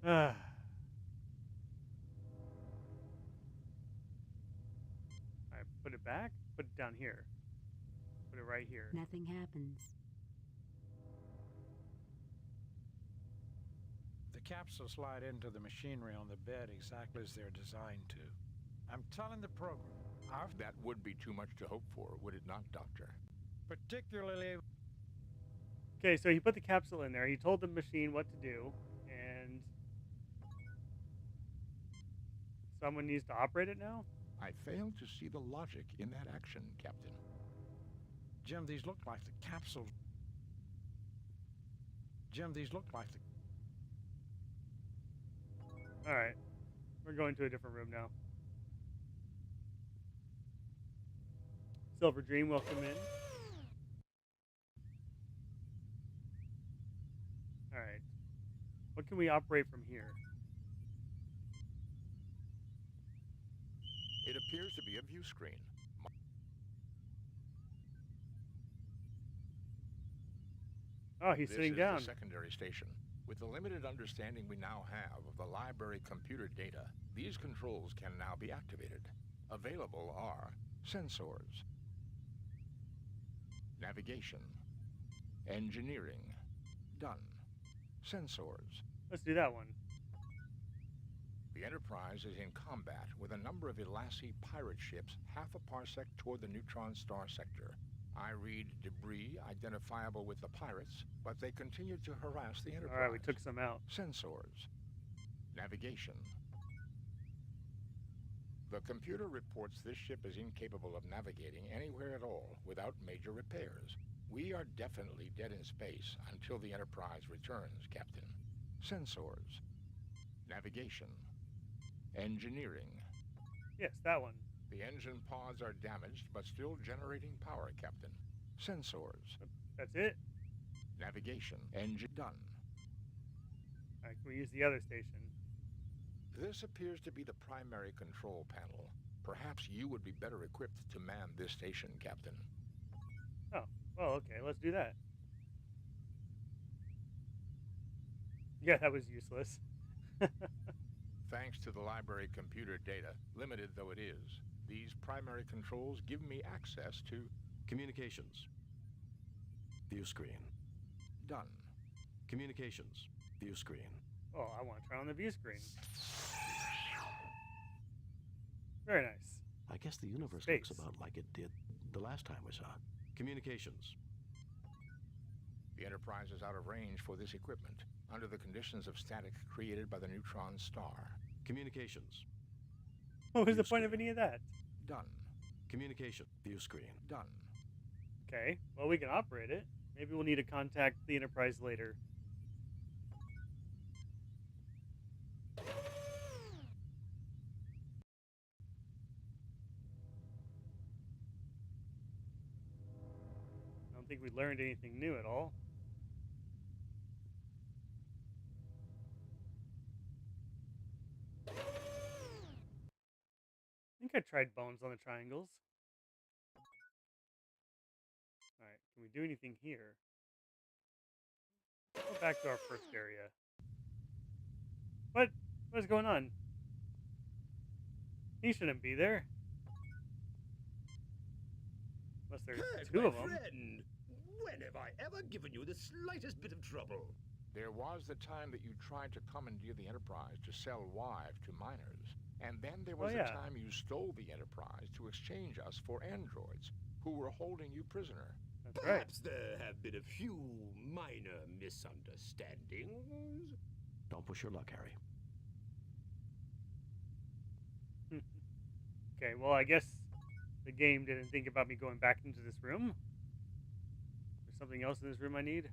Alright, put it back. Put it down here. Put it right here. Nothing happens. The capsules slide into the machinery on the bed exactly as they're designed to. I'm telling the program, That would be too much to hope for, would it not, Doctor? particularly... Okay, so he put the capsule in there. He told the machine what to do, and someone needs to operate it now? I fail to see the logic in that action, Captain. Jim, these look like the capsules... Jim, these look like the... Alright. We're going to a different room now. Silver Dream, welcome in. What can we operate from here? It appears to be a view screen. Oh, he's sitting down. This is the secondary station. With the limited understanding we now have of the library computer data, these controls can now be activated. Available are sensors, navigation, engineering, done. Sensors. Let's do that one. The Enterprise is in combat with a number of Ilassi pirate ships half a parsec toward the neutron star sector. I read debris identifiable with the pirates, but they continue to harass the Enterprise. All right, we took some out. Sensors. Navigation. The computer reports this ship is incapable of navigating anywhere at all without major repairs. We are definitely dead in space until the Enterprise returns, Captain. Sensors. Navigation. Engineering. Yes, that one. The engine pods are damaged, but still generating power, Captain. Sensors. That's it? Navigation. Engine done. All right, can we use the other station? This appears to be the primary control panel. Perhaps you would be better equipped to man this station, Captain. Oh, well, okay, let's do that. Yeah, that was useless. Thanks to the library computer data, limited though it is, these primary controls give me access to communications. View screen. Done. Communications. View screen. Oh, I want to turn on the view screen. Very nice. I guess the universe Space. looks about like it did the last time we saw it. Communications. The Enterprise is out of range for this equipment, under the conditions of static created by the neutron star. Communications. What was the point of any of that? Done. Communication. View screen. Done. Okay, well, we can operate it. Maybe we'll need to contact the Enterprise later. I don't think we learned anything new at all. I think I tried bones on the triangles. Alright, can we do anything here? Go back to our first area. What? What is going on? He shouldn't be there. Unless there's two of them. Friend, when have I ever given you the slightest bit of trouble? There was the time that you tried to commandeer the Enterprise to sell Wive to miners. And then there was the time you stole the Enterprise to exchange us for androids, who were holding you prisoner. That's Perhaps there have been a few minor misunderstandings. Don't push your luck, Harry. Okay, well, I guess the game didn't think about me going back into this room. There's something else in this room I need.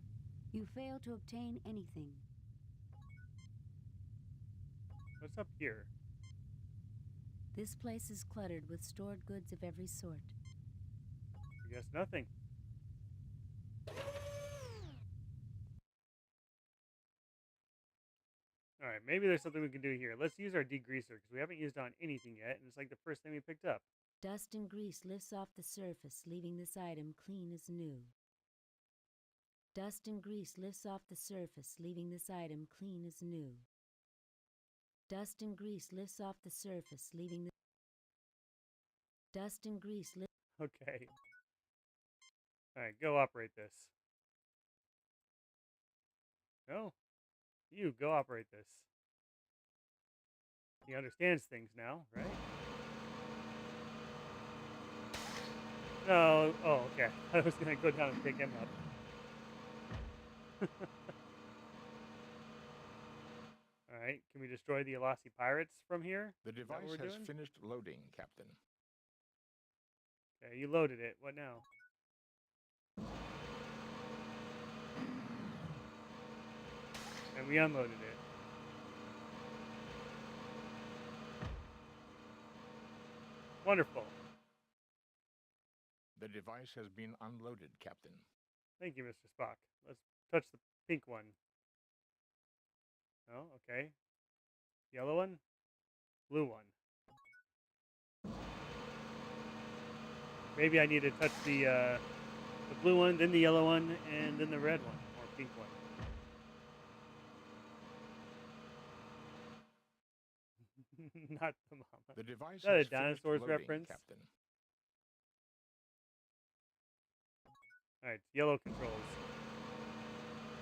You fail to obtain anything. What's up here? This place is cluttered with stored goods of every sort. I guess nothing. Alright, maybe there's something we can do here. Let's use our degreaser, because we haven't used it on anything yet, and it's like the first thing we picked up. Dust and grease lifts off the surface, leaving this item clean as new. Dust and grease lifts off the surface, leaving this item clean as new. Dust and grease lifts off the surface, leaving the... Dust and grease lifts... Okay. Alright, go operate this. No? You, go operate this. He understands things now, right? No, oh, okay. I was gonna go down and pick him up. Alright, can we destroy the Ilassi pirates from here? The device has finished loading, Captain. Okay, you loaded it. What now? And we unloaded it. Wonderful. The device has been unloaded, Captain. Thank you, Mr. Spock. Let's touch the pink one. Oh, okay. Yellow one, blue one. Maybe I need to touch the blue one, then the yellow one, and then the red one or pink one. Not the mama. The device Is that a has finished dinosaurs loading, reference? Captain. All right, yellow controls.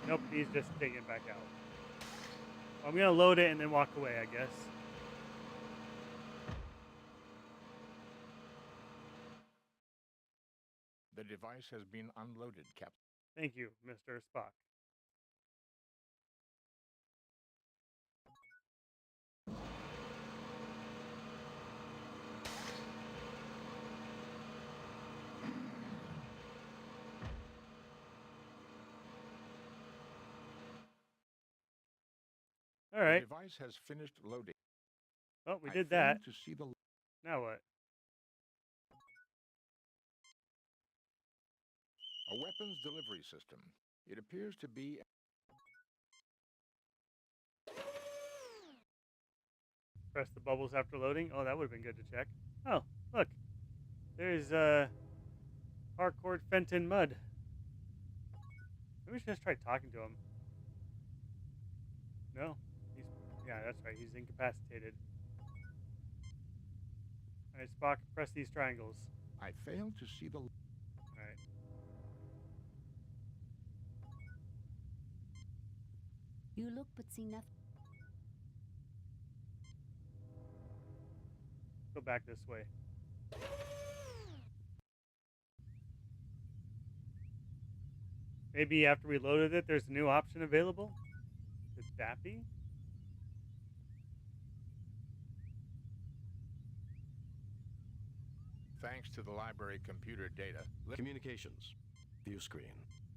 Nope, he's just taking it back out. I'm gonna load it and then walk away, I guess. The device has been unloaded, Captain. Thank you, Mr. Spock. All right. The device has finished loading. Oh, we I did failed that. To see the... Now what? A weapons delivery system. It appears to be... Press the bubbles after loading. Oh, that would have been good to check. Oh, look. There's Harcourt Fenton Mudd. Maybe we should just try talking to him. No? Yeah, that's right. He's incapacitated. Alright, Spock, press these triangles. I failed to see the... Alright. You look but see nothing. Go back this way. Maybe after we loaded it, there's a new option available? Could that be? Thanks to the library computer data. Communications. View screen.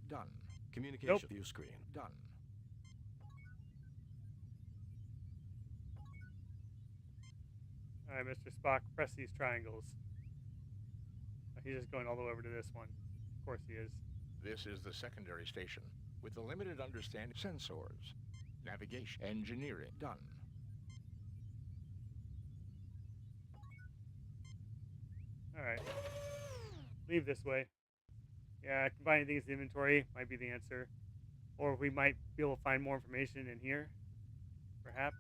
Done. Communication view screen. Done. Alright, Mr. Spock, press these triangles. He's just going all the way over to this one. Of course he is. This is the secondary station. With the limited understanding, sensors, navigation, engineering, done. Alright. Leave this way. Yeah, combining things in inventory might be the answer. Or we might be able to find more information in here. Perhaps.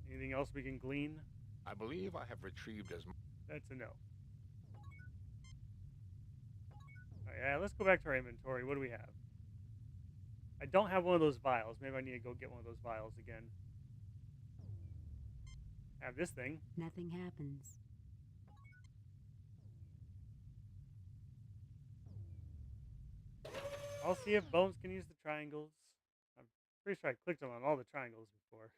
Anything else we can glean? I believe I have retrieved as much. That's a no. Alright, yeah, let's go back to our inventory. What do we have? I don't have one of those vials. Maybe I need to go get one of those vials again. I have this thing. Nothing happens. I'll see if Bones can use the triangles. I'm pretty sure I clicked on all the triangles before.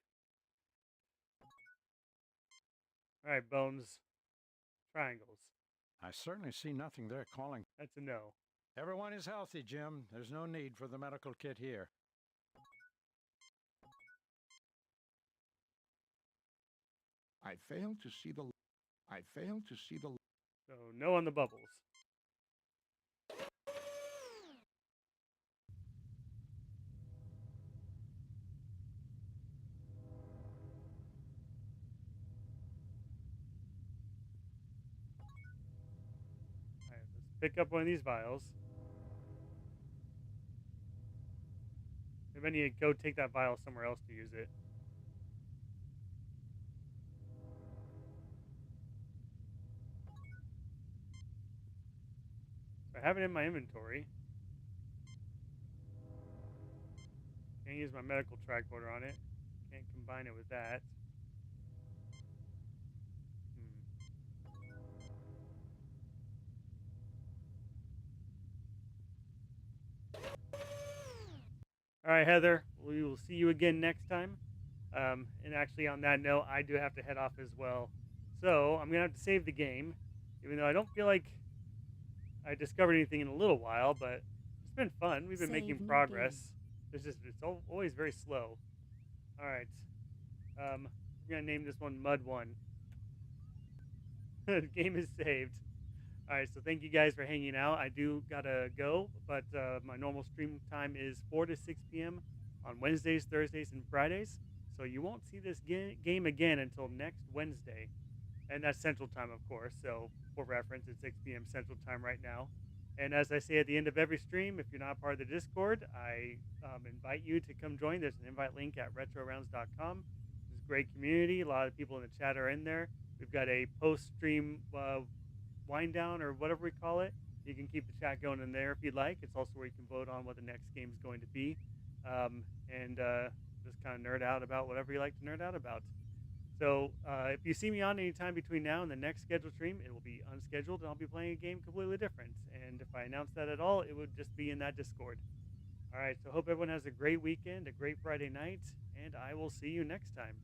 Alright, Bones. Triangles. I certainly see nothing there calling. That's a no. Everyone is healthy, Jim. There's no need for the medical kit here. I failed to see the... So, no on the bubbles. Alright, let's pick up one of these vials. Maybe I need to go take that vial somewhere else to use it. I have it in my inventory. Can't use my medical tricorder on it. Can't combine it with that. Alright, Heather. We will see you again next time. And actually, on that note, I do have to head off as well. So, I'm going to have to save the game. Even though I don't feel like I discovered anything in a little while, but it's been fun. We've been making progress. It's always very slow. All right. We're gonna name this one Mud 1. The game is saved. All right, so thank you guys for hanging out. I do gotta go, but my normal stream time is 4 to 6 p.m. on Wednesdays, Thursdays, and Fridays. So you won't see this game again until next Wednesday, and that's Central Time, of course. So for reference, it's 6 p.m. Central Time right now. And as I say at the end of every stream, if you're not part of the Discord, I invite you to come join. There's an invite link at retrorounds.com. It's a great community. A lot of people in the chat are in there. We've got a post-stream wind down or whatever we call it. You can keep the chat going in there if you'd like. It's also where you can vote on what the next game is going to be, and just kind of nerd out about whatever you like to nerd out about. So if you see me on any time between now and the next scheduled stream, it will be unscheduled, and I'll be playing a game completely different. And if I announce that at all, it would just be in that Discord. All right, so hope everyone has a great weekend, a great Friday night, and I will see you next time.